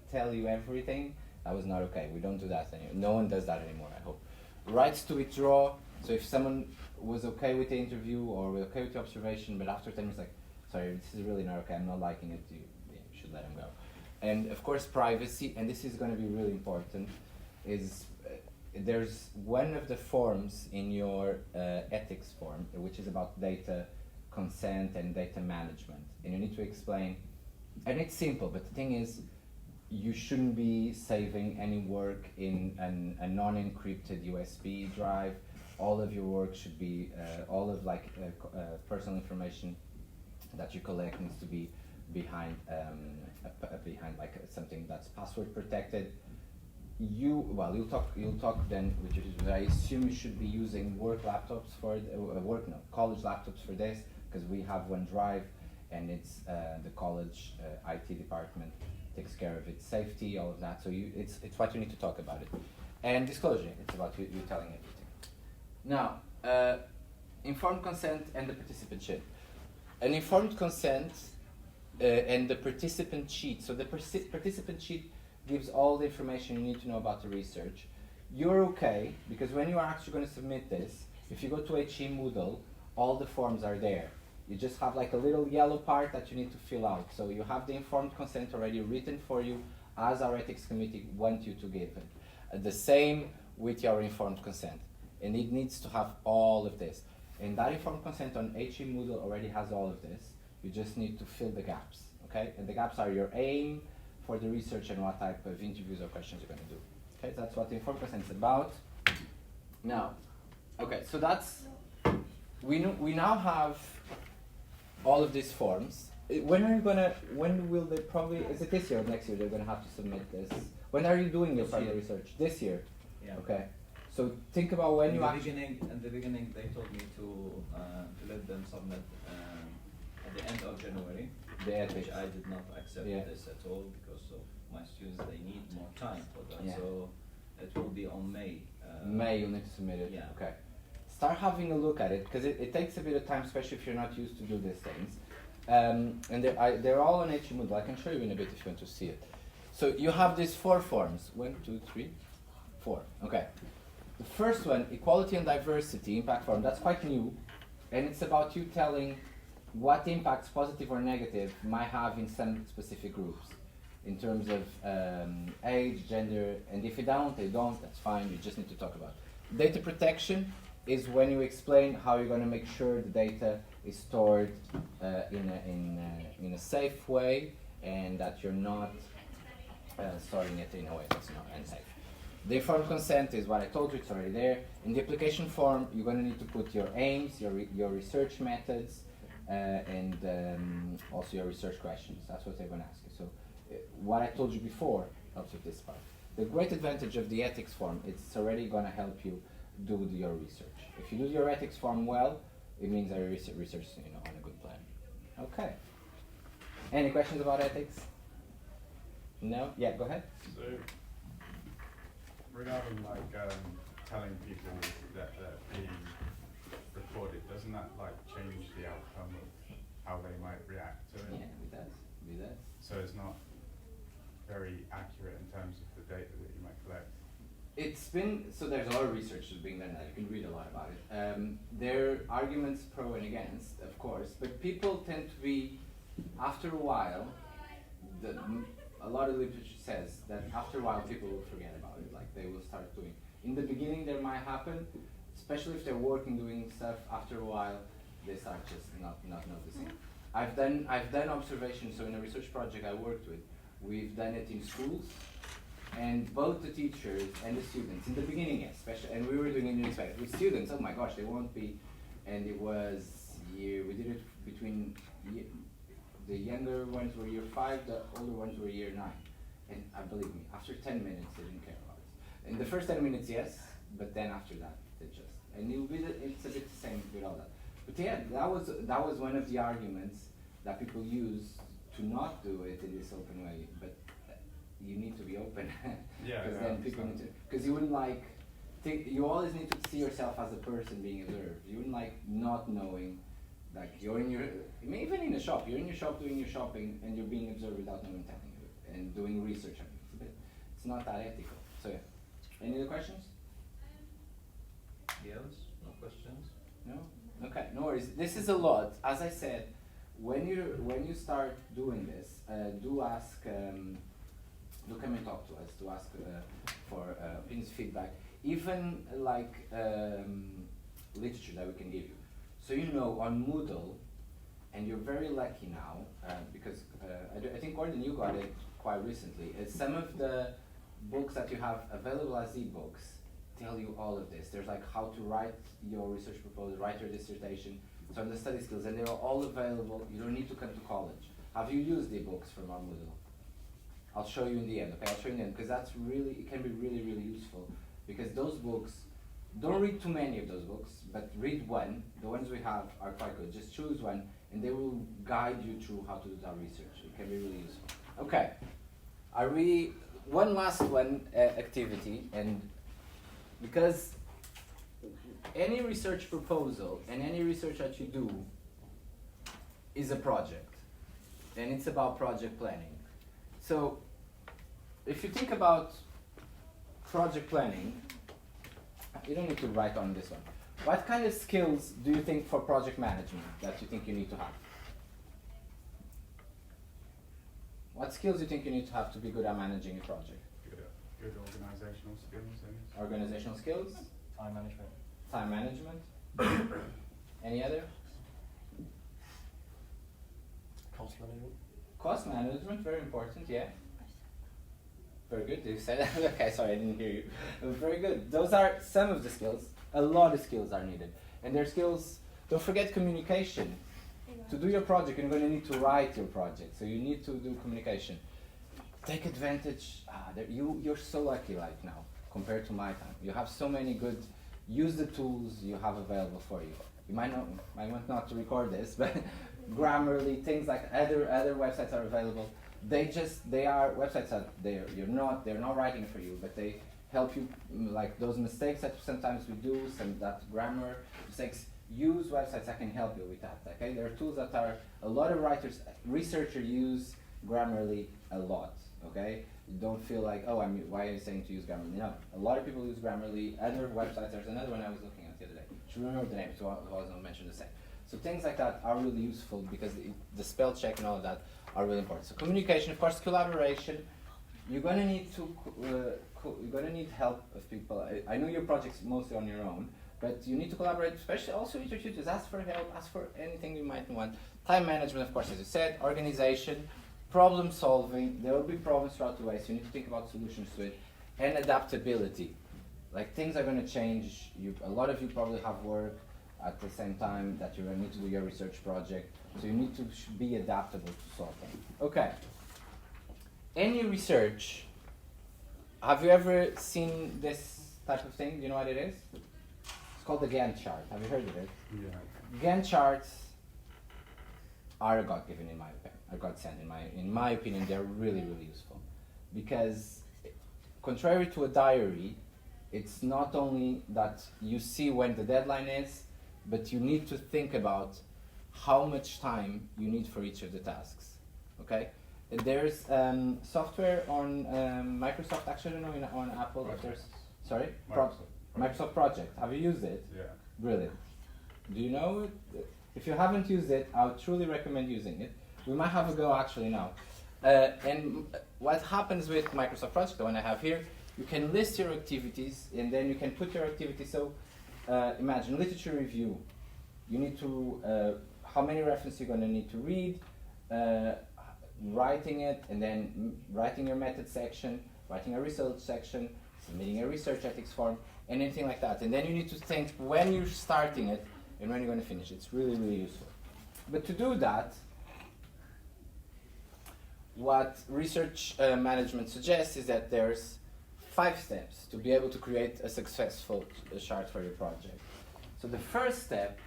tell you everything. That was not okay. We don't do that anymore. No one does that anymore, I hope. Rights to withdraw. So if someone was okay with the interview or okay with the observation, but after 10 minutes like, sorry, this is really not okay, I'm not liking it, you should let them go. And of course, privacy, and this is going to be really important, is there's one of the forms in your ethics form, which is about data consent and data management. And you need to explain, and it's simple, but the thing is, you shouldn't be saving any work in a non-encrypted USB drive. All of your work should be, all of personal information that you collect needs to be behind like something that's password protected. You'll talk then, which is I assume you should be using work laptops for college laptops for this, because we have OneDrive, and it's the college IT department takes care of its safety, all of that. So it's what you need to talk about it, and disclosure. It's about you telling everything. Now, informed consent and the participant. An informed consent and the participant sheet. So the participant sheet gives all the information you need to know about the research. You're okay, because when you are actually going to submit this, if you go to HE Moodle, all the forms are there. You just have like a little yellow part that you need to fill out. So you have the informed consent already written for you as our ethics committee want you to give it. The same with your informed consent. And it needs to have all of this. And that informed consent on HE Moodle already has all of this. You just need to fill the gaps, okay? And the gaps are your aim for the research and what type of interviews or questions you're going to do. Okay, so that's what the informed consent is about. Now, okay, so that's, we now have all of these forms. When are you gonna? When will they probably? Is it this year or next year? They're gonna have to submit this. When are you doing your primary research? This year. Yeah. Okay. So think about when in you the actually. in the beginning, they told me to let them submit at the end of January, The ethics. which I did not accept Yeah. this at all because of my students. They need more time for that, Yeah. so it will be on May. May you'll need to submit it. Yeah. Okay. Start having a look at it because it takes a bit of time, especially if you're not used to do these things. And they're all on HE Moodle. I can show you in a bit if you want to see it. So you have these 4 forms. 1, 2, 3, 4. Okay. The first one, equality and diversity impact form. That's quite new, and it's about you telling what impacts, positive or negative, might have in some specific groups, in terms of age, gender, and if they don't, that's fine, you just need to talk about it. Data protection is when you explain how you're going to make sure the data is stored in a safe way, and that you're not storing it in a way that's not unsafe. The informed consent is what I told you, it's already there. In the application form, you're going to need to put your aims, your research methods, and also your research questions. That's what they're going to ask you. So what I told you before helps with this part. The great advantage of the ethics form, it's already going to help you do your research. If you do your ethics form well, it means that your research is on a good plan. Okay. Any questions about ethics? No? Yeah, go ahead. So, regarding telling people that they're being recorded, doesn't that change the outcome of how they might react to it? Yeah, it does. So it's not very accurate in terms of the data that you might collect. So there's a lot of research that's being done now. You can read a lot about it. There are arguments pro and against, of course, but people tend to be, after a while, a lot of literature says that after a while people will forget about it, they will start doing. In the beginning there might happen, especially if they're working doing stuff, after a while they start just not noticing. I've done observations, so in a research project I worked with, we've done it in schools, and both the teachers and the students, in the beginning, yes, especially, and we were doing it in respect with students, oh my gosh, they won't be, and it was we did it between the younger ones were year 5, the older ones were year 9, and believe me, after 10 minutes they didn't care about it. In the first 10 minutes, yes, but then after that, they just, and it's a bit the same with all that. But yeah, that was one of the arguments that people use to not do it in this open way, but you need to be open. Yeah, Because then people need to, because you wouldn't you always need to see yourself as a person being observed. You wouldn't not knowing, you're in your, even in a shop, you're in your shop doing your shopping and you're being observed without no one telling you, and doing research on it. It's not that ethical. So yeah. Any other questions? Yes, no questions? No? Okay, no worries. This is a lot. As I said, when you start doing this, do ask, do come and talk to us, to ask for opinions, feedback, even literature that we can give you. So on Moodle, and you're very lucky now, because I think Gordon, you got it quite recently, some of the books that you have available as ebooks tell you all of this. There's how to write your research proposal, write your dissertation, so on the study skills, and they're all available. You don't need to come to college. Have you used the books from our Moodle? I'll show you in the end, okay? I'll show you in the end, because it can be really, really useful, because those books, don't read too many of those books, but read one. The ones we have are quite good. Just choose one, and they will guide you through how to do that research. It can be really useful. Okay, one last activity, and because any research proposal and any research that you do is a project, and it's about project planning. So if you think about project planning, you don't need to write on this one. What kind of skills do you think for project management that you think you need to have? What skills do you think you need to have to be good at managing a project? Good organizational skills, I guess. Organizational skills? Time management. Time management? Any other? Cost management. Cost management, very important, yeah. Very good, you said that. Okay, sorry, I didn't hear you. Very good. Those are some of the skills. A lot of skills are needed. And their skills, don't forget communication. to do your project, you're going to need to write your project. So you need to do communication. Take advantage. You're so lucky right now compared to my time. You have so many good. Use the tools you have available for you. You might want not to record this, but Grammarly, things like other websites are available. They are websites that they're not writing for you, but they help you, like those mistakes that sometimes we do, that grammar mistakes. Use websites that can help you with that. Okay, there are tools that are a lot of researchers use Grammarly a lot. Okay, you don't feel like, oh, why are you saying to use Grammarly? No, a lot of people use Grammarly. Other websites. There's another one I was looking at the other day. I should remember the name, so I wasn't mention the same. So things like that are really useful because the spell check and all of that are really important. So communication, of course, collaboration. You're gonna need help of people. I know your project's mostly on your own, but you need to collaborate, especially also with your tutors. Ask for help, ask for anything you might want. Time management, of course, as you said, organization, problem solving. There will be problems throughout the way, so you need to think about solutions to it, and adaptability. Like things are going to change. A lot of you probably have work at the same time that you're going to need to do your research project, so you need to be adaptable to solve them. Okay. Any research, have you ever seen this type of thing? Do you know what it is? It's called the Gantt chart. Have you heard of it? Yeah. Gantt charts are a God-given in my opinion, a godsend in my opinion. They're really, really useful because, contrary to a diary, it's not only that you see when the deadline is, but you need to think about how much time you need for each of the tasks. Okay? There's software on Microsoft, actually, I don't know, on Apple. If there's, sorry? Microsoft Project. Have you used it? Yeah. Brilliant. Do you know it? If you haven't used it, I would truly recommend using it. We might have a go actually now. And what happens with Microsoft Project, the one I have here, you can list your activities and then you can put your activities. So imagine literature review. You need to, how many references you're going to need to read, writing it, and then writing your method section, writing a research section, submitting a research ethics form, and anything like that. And then you need to think when you're starting it and when you're going to finish it. It's really, really useful. But to do that, what research management suggests is that there's 5 steps to be able to create a successful chart for your project. So the first step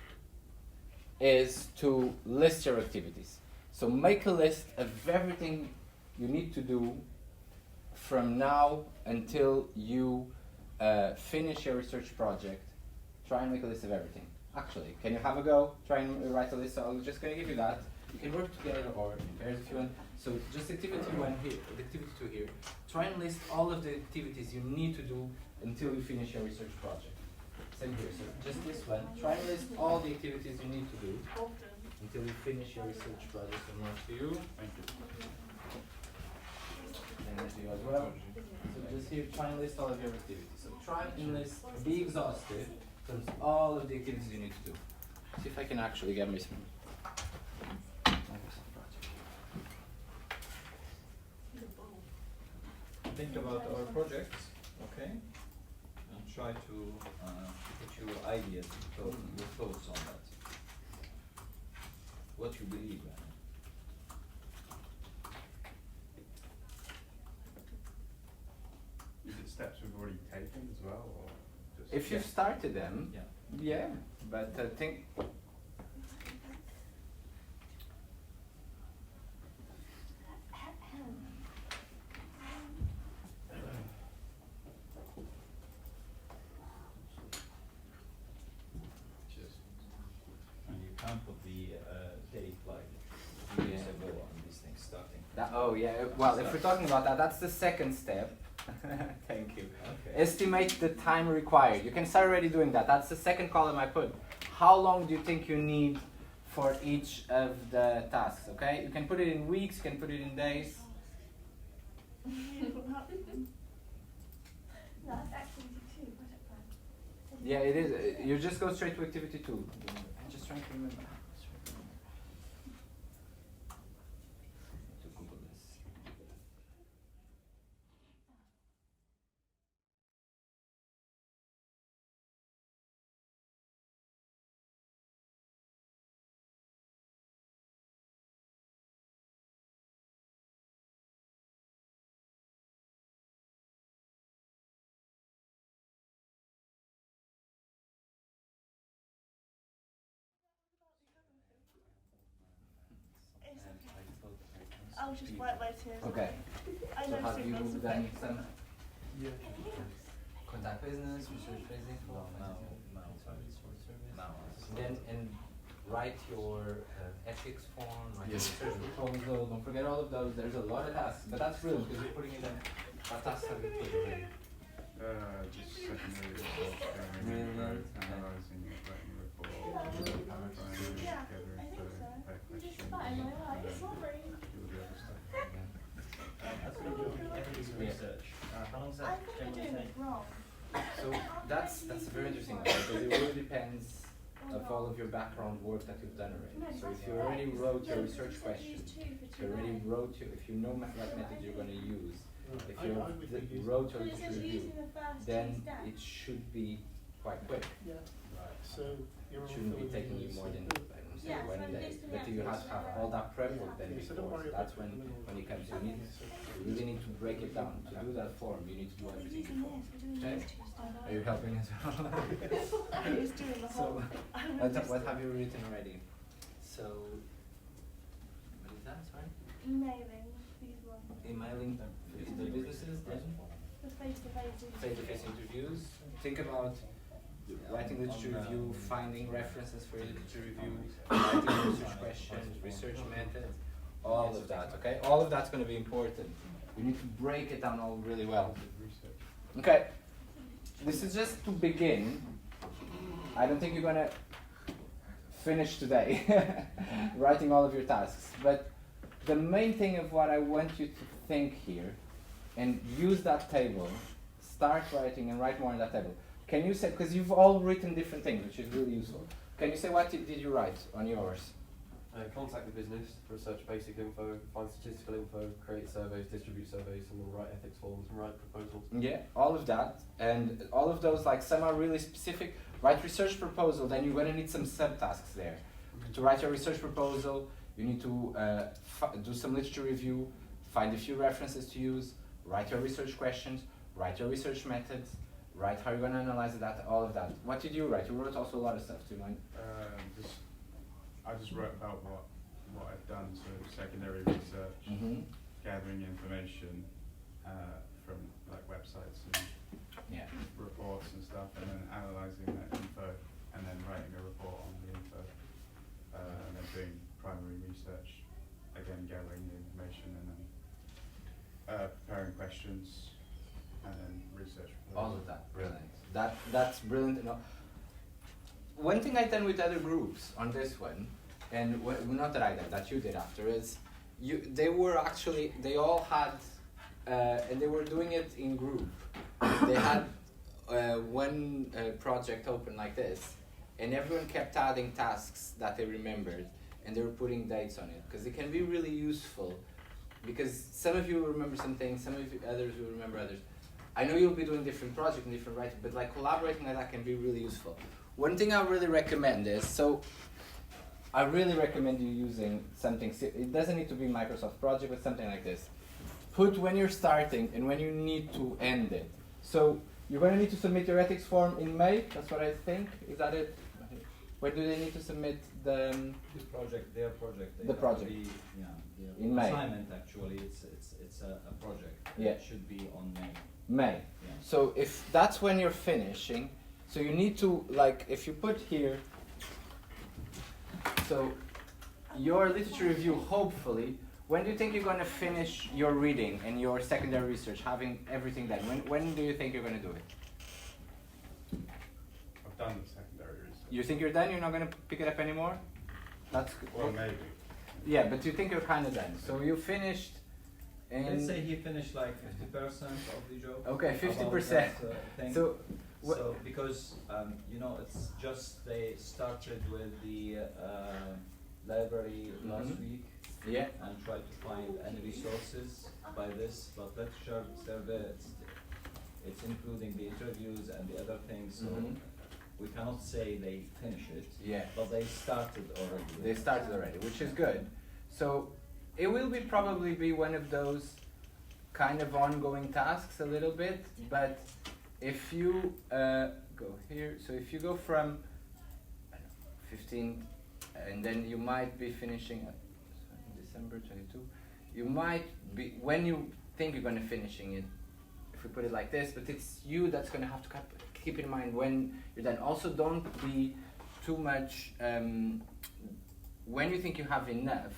is to list your activities. So make a list of everything you need to do from now until you finish your research project. Try and make a list of everything. Actually, can you have a go? Try and write a list. So I'm just going to give you that. You can work together or in pairs if you want. So just activity 1 here, activity 2 here. Try and list all of the activities you need to do until you finish your research project. Same here. So just this one. Try and list all the activities you need to do until you finish your research project. And more to you. Thank you. And to you as well. So just here, try and list all of your activities. So try and list, be exhaustive in terms of all of the activities you need to do. See if I can actually get me some. Think about our projects, okay? And try to put your ideas, your thoughts on that. What you believe in. Is it steps we've already taken as well, or just? If you've started them, yeah, but I think. And you can't put the date like 2 years ago on these things starting. Oh yeah, well, if we're talking about that, that's the second step. Thank you. Okay. Estimate the time required. You can start already doing that. That's the second column I put. How long do you think you need for each of the tasks, okay? You can put it in weeks, you can put it in days. Yeah, it is. You just go straight to activity 2. I'm just trying to remember. I'll just people. write my tears. Okay. I So know have you signals of done it. some Yeah. contact business, research basic? Then and write your ethics form, write your research proposal. Don't forget all of those. There's a lot of tasks, but that's brilliant because you're putting it in. What tasks have you put already? Just secondary reports, gathering Really? info, analysing, writing reports, gathering Yeah, I think so. You just started my life, sorry. do the other stuff. That's what you're doing ethics research. How long does I that think generally you're doing take? it wrong. So that's a very interesting one because it really depends of all of your background work that you've done already. So if you already wrote your research question, if you already wrote your, if you know what method you're going to use, if you wrote your But it research says review, using the first then two steps. it should be quite quick. Yeah. So you're It shouldn't be taking you more than Yeah, so 1 day. listen, But yeah, you have to have all that prep work then Yeah, so don't before. worry So that's about when it comes. You really need to break it down. To do that form, you need to do We're everything using before. this, we're doing Okay. these two steps. Are you helping as well? I was doing the whole. What have you written already? So, what is that? Sorry. Emailing these ones. Emailing the businesses, then The face-to-face. face-to-face interviews. Think about writing literature review, finding references for your literature review, writing research questions, research methods, all of that. Okay, all of that's going to be important. You need to break it down all really well. Research. Okay, this is just to begin. I don't think you're going to finish today writing all of your tasks, but the main thing of what I want you to think here, and use that table, start writing and write more on that table. Can you say, because you've all written different things, which is really useful. Can you say what did you write on yours? Contact the business, research basic info, find statistical info, create surveys, distribute surveys, and then write ethics forms and write proposals. Yeah, all of that. And all of those, like some are really specific. Write research proposal, then you're going to need some subtasks there. To write your research proposal, you need to do some literature review, find a few references to use, write your research questions, write your research methods, write how you're going to analyze that, all of that. What did you write? You wrote also a lot of stuff, do you mind? I just wrote about what I've done, so secondary research, gathering information from like websites and Yeah. reports and stuff, and then analysing that info, and then writing a report on the info, and then doing primary research, again gathering the information, and then preparing questions, and then research. All of that, brilliant. That's brilliant. No. One thing I done with other groups on this one, and not that I did, that you did after, is they all had, and they were doing it in group. They had one project open like this, and everyone kept adding tasks that they remembered, and they were putting dates on it, because it can be really useful, because some of you will remember some things, some of you others will remember others. I know you'll be doing different projects and different writing, but like collaborating like that can be really useful. One thing I really recommend is, I really recommend you using something, it doesn't need to be Microsoft project, but something like this. Put when you're starting and when you need to end it. So you're going to need to submit your ethics form in May, that's what I think, is that it? When do they need to submit the project? They The have project. to be, yeah, In May. assignment actually, it's a project. Yeah. It should be on May. May? Yeah. So if that's when you're finishing, so you need to, like, if you put here, so your literature review, hopefully, when do you think you're going to finish your reading and your secondary research, having everything done? When do you think you're going to do it? I've done the secondary research. You think you're done? You're not going to pick it up anymore? That's good. Well, maybe. Yeah, but you think you're kind of done. So you finished Let's say in... he finished like 50% of the job. Okay, about 50%. that, thing. So, So because it's just they started with the library last Mhm. week yeah. and tried to find any resources by this, but literature survey it's including the interviews and the other things. So Mhm. we cannot say they finish it, Yeah. but they started already. They started already, which is good. So it will probably be one of those kind of ongoing tasks a little bit, but if you go here, so if you go from I don't know, 15, and then you might be finishing December 22, you might be, when you think you're going to finishing it, if we put it like this, but it's you that's going to have to keep in mind when you're done. Also, don't be too much, when you think you have enough,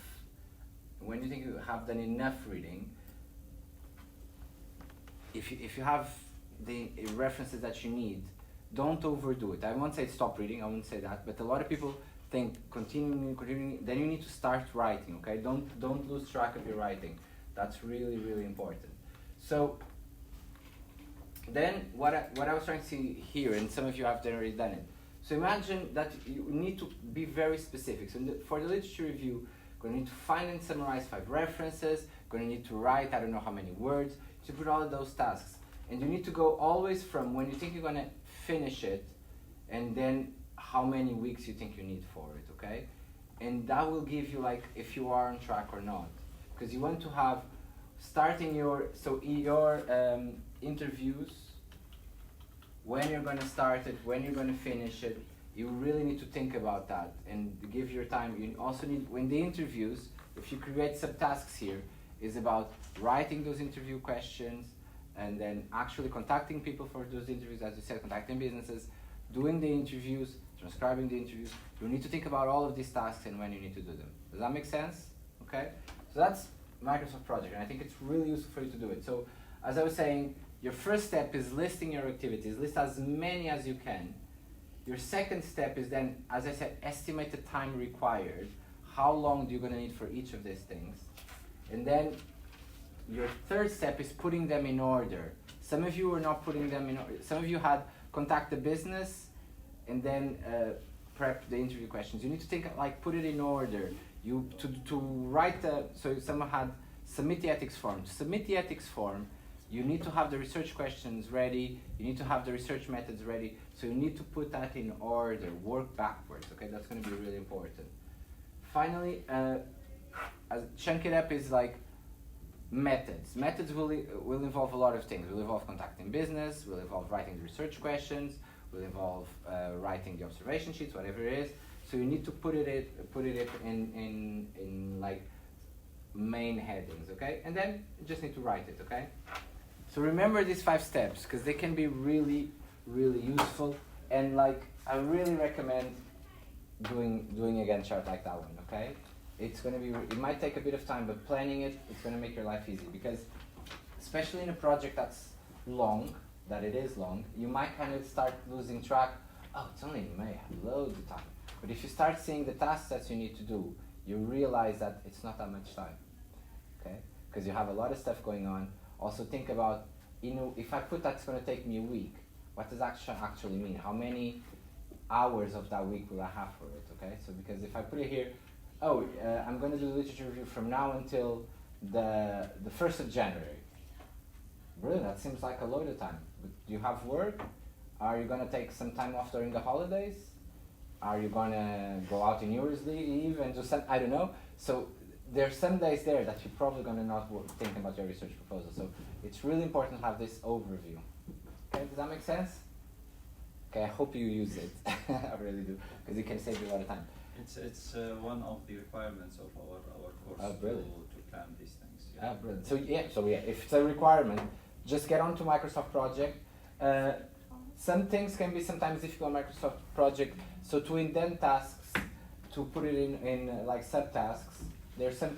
when you think you have done enough reading, if you have the references that you need, don't overdo it. I won't say stop reading, I won't say that, but a lot of people think continuing, then you need to start writing, okay? Don't lose track of your writing. That's really, really important. So then what I was trying to see here, and some of you have already done it. So imagine that you need to be very specific. So for the literature review, you're going to need to find and summarize 5 references, going to need to write I don't know how many words, to put all of those tasks. And you need to go always from when you think you're going to finish it, and then how many weeks you think you need for it, okay? And that will give you like if you are on track or not. Because you want to have, starting your interviews, when you're going to start it, when you're going to finish it, you really need to think about that and give your time. You also need, when the interviews, if you create subtasks here, is about writing those interview questions and then actually contacting people for those interviews, as you said, contacting businesses, doing the interviews, transcribing the interviews. You need to think about all of these tasks and when you need to do them. Does that make sense? Okay? So that's Microsoft Project, and I think it's really useful for you to do it. So as I was saying, your first step is listing your activities. List as many as you can. Your second step is then, as I said, estimate the time required. How long do you going to need for each of these things? And then your third step is putting them in order. Some of you were not putting them in order. Some of you had contact the business and then prep the interview questions. You need to think, like, put it in order. You to write so someone had submit the ethics form. To submit the ethics form, you need to have the research questions ready. You need to have the research methods ready. So you need to put that in order. Work backwards. Okay, that's going to be really important. Finally, chunk it up is like methods. Methods will involve a lot of things. Will involve contacting business. Will involve writing the research questions. Will involve writing the observation sheets, whatever it is. So you need to put it in like main headings, okay? And then you just need to write it, okay? So remember these 5 steps because they can be really, really useful. And like I really recommend doing a Gantt chart like that one, okay? It's going to be, it might take a bit of time, but planning it's going to make your life easy because especially in a project that's long, that it is long, you might kind of start losing track. Oh, it's only in May, I have loads of time. But if you start seeing the tasks that you need to do, you realize that it's not that much time, okay? Because you have a lot of stuff going on. Also think about, if I put that's going to take me a week, what does that actually mean? How many hours of that week will I have for it, okay? So because if I put it here, I'm going to do the literature review from now until the 1st of January. Brilliant, that seems like a load of time. But do you have work? Are you going to take some time off during the holidays? Are you going to go out in New Year's Eve and just, I don't know. So there's some days there that you're probably going to not think about your research proposal. So it's really important to have this overview. Okay, does that make sense? Okay, I hope you use it. I really do, because it can save you a lot of time. It's one of the requirements of our course to plan these things. Yeah. Brilliant. So if it's a requirement, just get onto Microsoft Project. Some things can be sometimes difficult on Microsoft Project. So to indent tasks, to put it in like subtasks, there's some,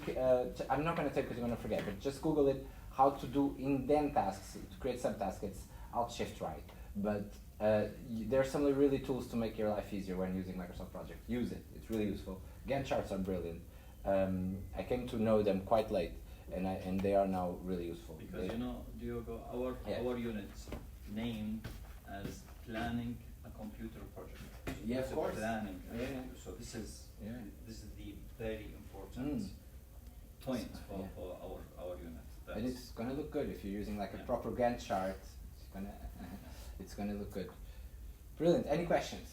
I'm not going to tell you because you're going to forget, but just Google it, how to do indent tasks, to create subtasks. It's Alt-Shift-Right. But there are some really tools to make your life easier when using Microsoft Project. Use it. It's really useful. Gantt charts are brilliant. I came to know them quite late, and they are now really useful. Because Diogo, our unit's named as planning a computer project. Yeah, of course. Planning. Yeah. So this is the very important point for our unit. And it's going to look good if you're using like a proper Gantt chart. It's going to look good. Brilliant. Any questions?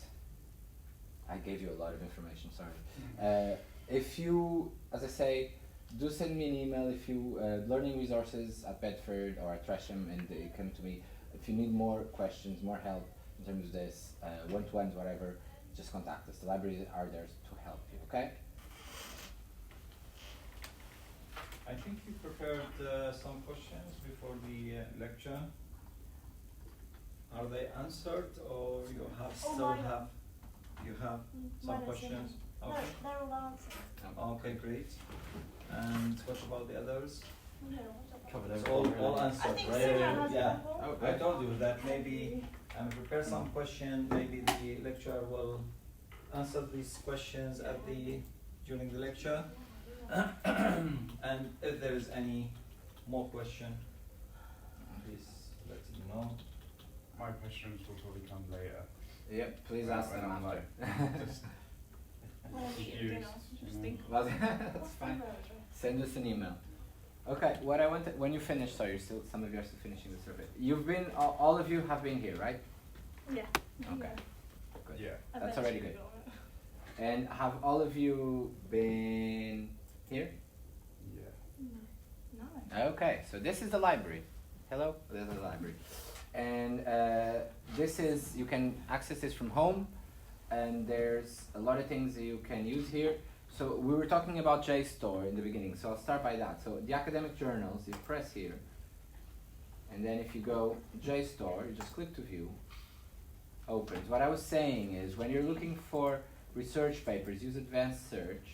I gave you a lot of information, sorry. If you, as I say, do send me an email if you, learning resources at Bedford or at Tresham, and they come to me. If you need more questions, more help in terms of this, one-to-ones, whatever, just contact us. The libraries are there to help you, okay? I think you prepared some questions before the lecture. Are they answered, or you have Oh, still mine are. have you have some Mine are questions? simple. Okay. No, they're all answered. Okay, great. And what about the others? No, what Covered about- It's everything. all really. answered, I think right? Sarah has Yeah. one. Oh, I told you that maybe prepare some question. Maybe the lecturer will answer these questions during the lecture. And if there is any more question, please let me know. My questions will probably come later. Yep, please when- ask when them I'm, after. like, just Whenever you confused, know, you just know. think. Well, that's What's the fine. email address? Send us an email. Okay, what I want when you finish, sorry, some of you are still finishing the survey. You've been, all of you have been here, right? Yeah. Okay. Yeah. Good. Yeah. That's already good. And have all of you been here? Yeah. No. Okay, so this is the library. Hello, this is the library. And this is, you can access this from home, and there's a lot of things that you can use here. So we were talking about JSTOR in the beginning, so I'll start by that. So the academic journals, you press here, and then if you go JSTOR, you just click to view, opens. What I was saying is when you're looking for research papers, use advanced search,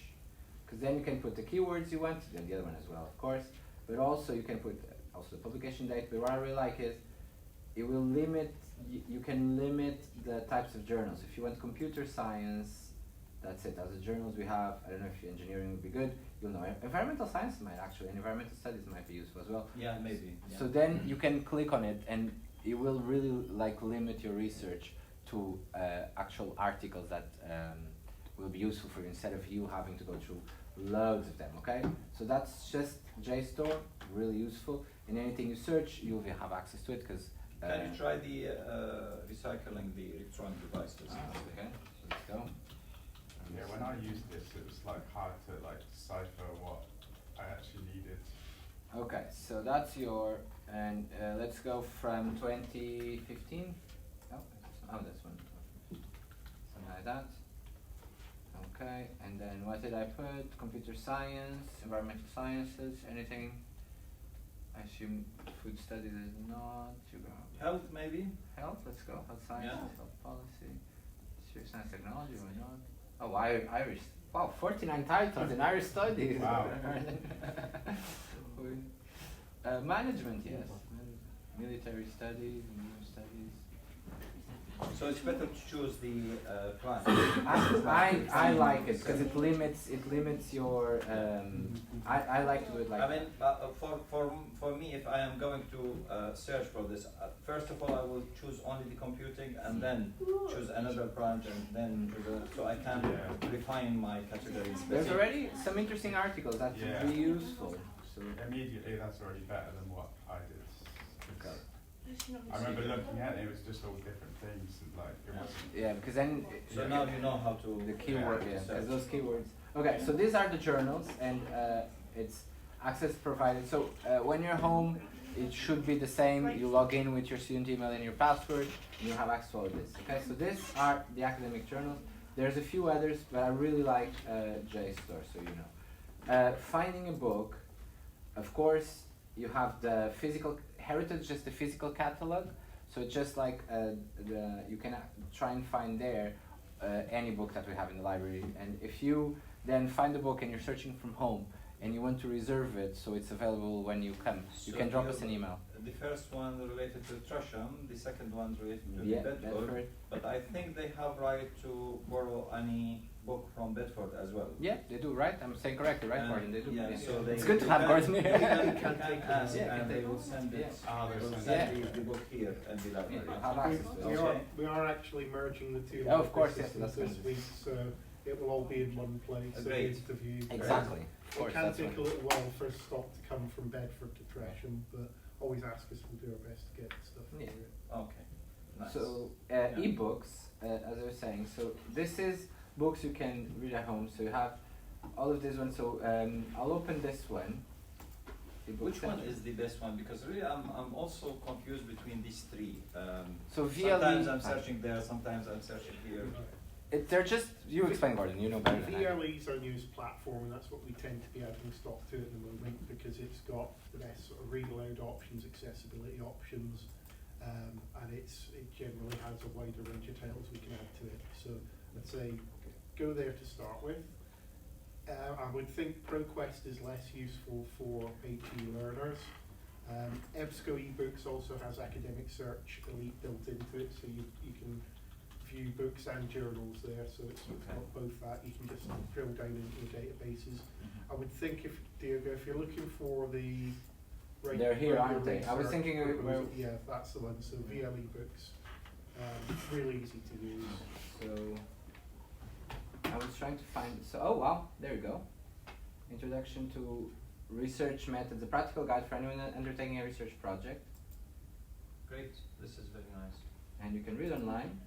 because then you can put the keywords you want, and the other one as well, of course, but also you can put also the publication date. But what I really like is it will limit, you can limit the types of journals. If you want computer science, that's it. As the journals we have, I don't know if engineering would be good, you'll know. Environmental science might actually, and environmental studies might be useful as well. Yeah, maybe. Yeah. So then you can click on it, and it will really like limit your research to actual articles that will be useful for you instead of you having to go through loads of them. Okay, so that's just JSTOR, really useful. And anything you search, you'll have access to it because. Can you try the recycling the electronic devices? Okay, so let's go. Yeah, when I used this, it was like hard to like decipher what I actually needed. Okay, so that's your, and let's go from 2015. Oh, that's one. Something like that. Okay, and then what did I put? Computer science, environmental sciences, anything? I assume food studies is not. You go. Health, maybe? Health, let's go. Health sciences, Yeah. health policy, science technology, why not? Oh, Irish. Wow, 49 titles in Irish studies. Wow. Management, yes. Military studies, new studies. So it's better to choose the plan. I like it because it limits your. I like to do it like. I mean, for me, if I am going to search for this, first of all, I will choose only the computing, and then choose another branch, and then choose so I can refine my categories. There's already some interesting articles that's Yeah. really useful. So. Immediately, that's already better than what I did. Okay. I remember looking at it; it was just all different things. And, like it wasn't. Yeah, because then So now you know how to. the keyword, yeah, search. because those keywords. Okay, so these are the journals, and it's access provided. So when you're home, it should be the same. You log in with your student email and your password, and you have access to all of this. Okay, so these are the academic journals. There's a few others, but I really like JSTOR, so you know. Finding a book, of course, you have the physical heritage, just the physical catalog. So it's just like you can try and find there any book that we have in the library. And if you then find the book and you're searching from home and you want to reserve it so it's available when you come, you So can drop you- us an email. The first one related to Tresham, the second one related to Yeah, Bedford. Bedford. But I think they have right to borrow any book from Bedford as well. Yeah, they do, right? I'm saying correctly, right, Gordon? They do. Yeah, so they It's good to they have can- Gordon they here. can ask, Yeah, and can they take- will send it. yeah. Ah, They there's will some- send Yeah. the book here and the library. Yeah, have access to We it. are, Okay. we are actually merging the two Oh, of course, systems yes, that's this good. week, so it will all be in one place, so Great. easy to view. Exactly. Of course, It can that's take a what. little while for a stock to come from Bedford to Tresham, but always ask us, we'll do our best to get the stuff for Yeah. you. Okay, nice. So Yeah. ebooks, as I was saying, so this is books you can read at home. So you have all of this one. So I'll open this one. Ebook Which one Center. is the best one? Because really, I'm also confused between these three. So Sometimes VLE. I'm searching there, sometimes I'm searching here. Right. They're just, you explain, Gordon, you know better than I do. VLE is our newest platform, and that's what we tend to be adding stock to at the moment because it's got the best sort of read aloud options, accessibility options, and it generally has a wider range of titles we can add to it. So I'd say go there to start with. I would think ProQuest is less useful for HE learners. EBSCO eBooks also has academic search elite built into it, so you can view books and journals there, so it's got both that. You can just drill down into the databases. I would think Diogo, if you're looking for the They're here, aren't they? I was thinking yeah, that's the one. So VLE books, really easy to use. So I was trying to find, oh wow, there you go. Introduction to Research Methods, a practical guide for anyone undertaking a research project. Great, this is very nice. And you can read online.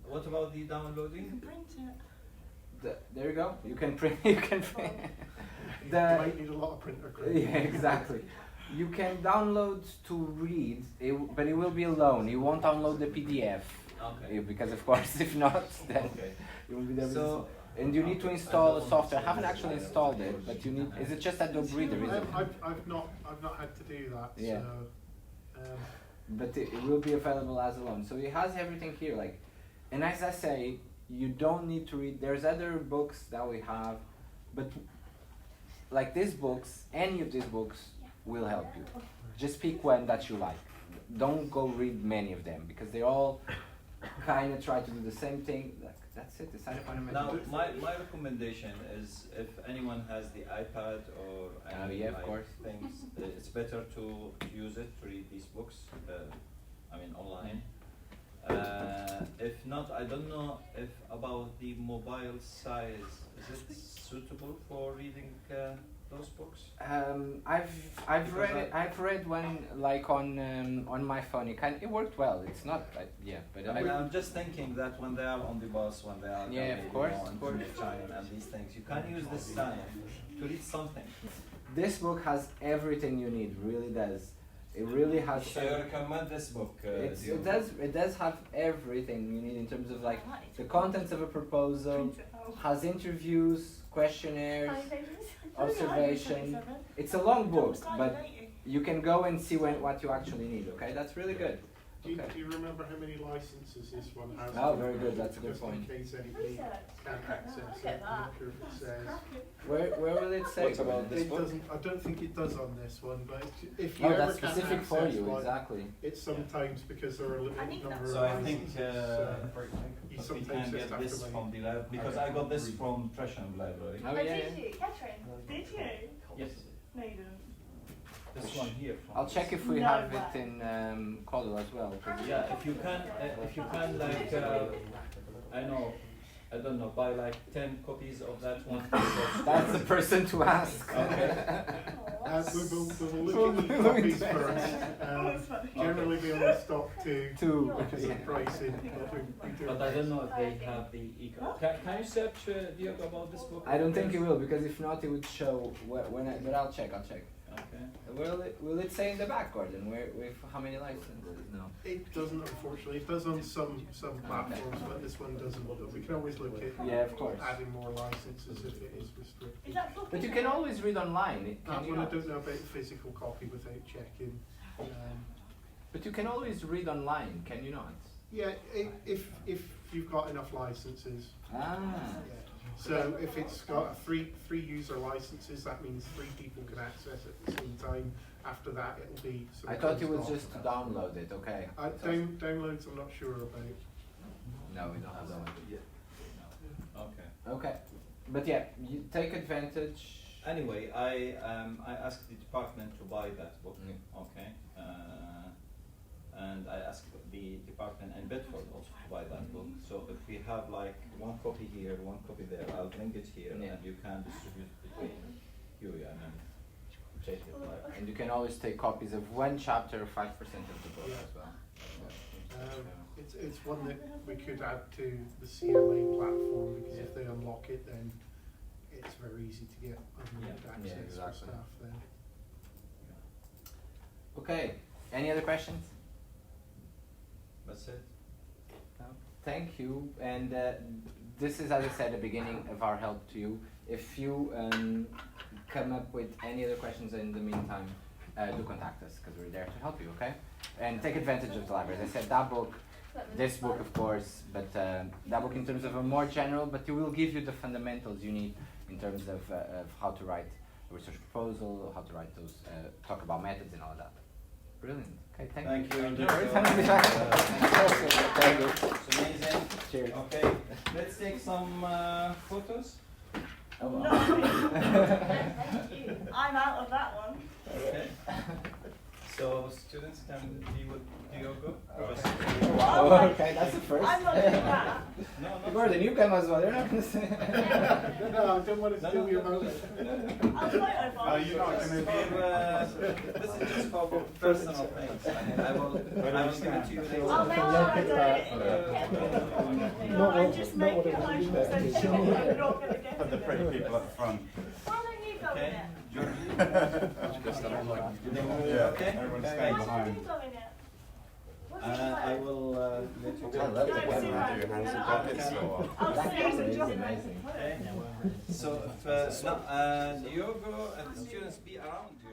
What about the You downloading? can print it. There you go. You can print. You can print. You might need a lot of printer credit. Yeah, exactly. You can download to read, but it will be alone. You won't download the PDF. Okay. Because of course, if not, then Okay. you will be there. So, and you need to install a software. I haven't actually installed it, but you need. Is it just Adobe Reader? Is it? I've not had to do that. Yeah. So, But it will be available as alone. So it has everything here. Like, and as I say, you don't need to read. There's other books that we have, but like these books, any of these books will help you. Just pick one that you like. Don't go read many of them because they all kind of try to do the same thing. Like, that's it. Decide upon a now method. my recommendation is if anyone has the iPad or any Yeah, of like course. things, it's better to use it to read these books. Online. If not, I don't know if about the mobile size. Is it suitable for reading those books? I've read it. I've read one like on my phone. It worked well. It's not but I'm just thinking that when they are on the bus, when they are of course, time and these things, you can use this time to read something. This book has everything you need. Really does. It really has. So you recommend this book? It does have everything you need in terms of like the contents of a proposal, has interviews, questionnaires, observation. It's a long book, but you can go and see what you actually need. Okay, that's really good. do you remember how many licenses this one has? Oh, very good. That's a good Just point. in case anybody can't access it. I'm not sure if it says. Where will it say? What about this It book? doesn't. I don't think it does on this one, but if you Oh, ever that's can't specific for access you. one, Exactly. it's sometimes because there are a limited number of So I think licenses. So you we sometimes can just get have this to wait. from the lab because I got this from Tresham Library. Oh, Did yeah. you, Catherine? Did you? Yes, No, you didn't. this one here. From I'll check if we No have way. it in Codel as well. 'Cause Yeah, if you can like, I don't know, buy like 10 copies of that one. That's the person to ask. Okay. We will look at the copies first. Generally, we only stock two Two. because of pricing. But we do. But I don't know if they have the eco. Can you search Diogo about this book? I don't think it will because if not, it would show but I'll check. Okay. Will it say in the back, Gordon? Where how many licenses? No. It doesn't, unfortunately. It does on some platforms, but this one doesn't. But we can always look at Yeah, of course. adding more licenses if it is restricted. Is that book But you in can there? always read online. That Can you one I not? don't know about the physical copy without checking. But you can always read online, can you not? Yeah, if you've got enough licenses. Ah. Yeah. So if it's got three user licenses, that means 3 people can access it at the same time. After that, it'll be. I thought it was just to download it. Okay. Downloads. I'm not sure about. No, we don't have that one. Okay. Okay. But yeah, you take advantage. Anyway, I asked the department to buy that book. Okay. And I asked the department in Bedford also to buy that book. So if we have like 1 copy here, 1 copy there, I'll bring it here Yeah. and you can distribute between you and then take it like. And you can always take copies of 1 chapter, 5% of the book Yeah. as well. It's one that we could add to the CLA platform because if they unlock it, then it's very easy to get unlimited Yeah, access for exactly. staff. Then. Okay. Any other questions? That's it. No. thank you. And this is, as I said at the beginning, of our help to you. If you come up with any other questions in the meantime, do contact us because we're there to help you, okay? And take advantage of the library. As I said, that book, this book, of course, but that book in terms of a more general, but it will give you the fundamentals you need in terms of how to write a research proposal, how to write those, talk about methods and all of that. Brilliant. Okay, thank you. Thank you. Thank you. It's amazing. Cheers. Okay, let's take some photos. Oh, wow. No. Thank you. I'm out of that one. Okay. So students can be with Diogo. Wow, okay, that's the first. I'm not doing that. No, If we're the newcomers, well, they're not going to say. No, I don't want to steal your moment. I'll photo bomb. You're not going to be This is just for personal things. I will give it to you later. I'll make sure I don't No, I'm just making 100% sure I'm not going to get Put the it. pretty people up front. Why don't you go in Okay, it? Georgie. Yeah, Okay. everyone's Okay. staying Why don't behind. you go in it? What's it I like? will let you I go. love No, it. it's What do super. we do? Hands and pockets or what? I'll That see camera you is drop it. amazing. Okay. So if Diogo and the students be around you.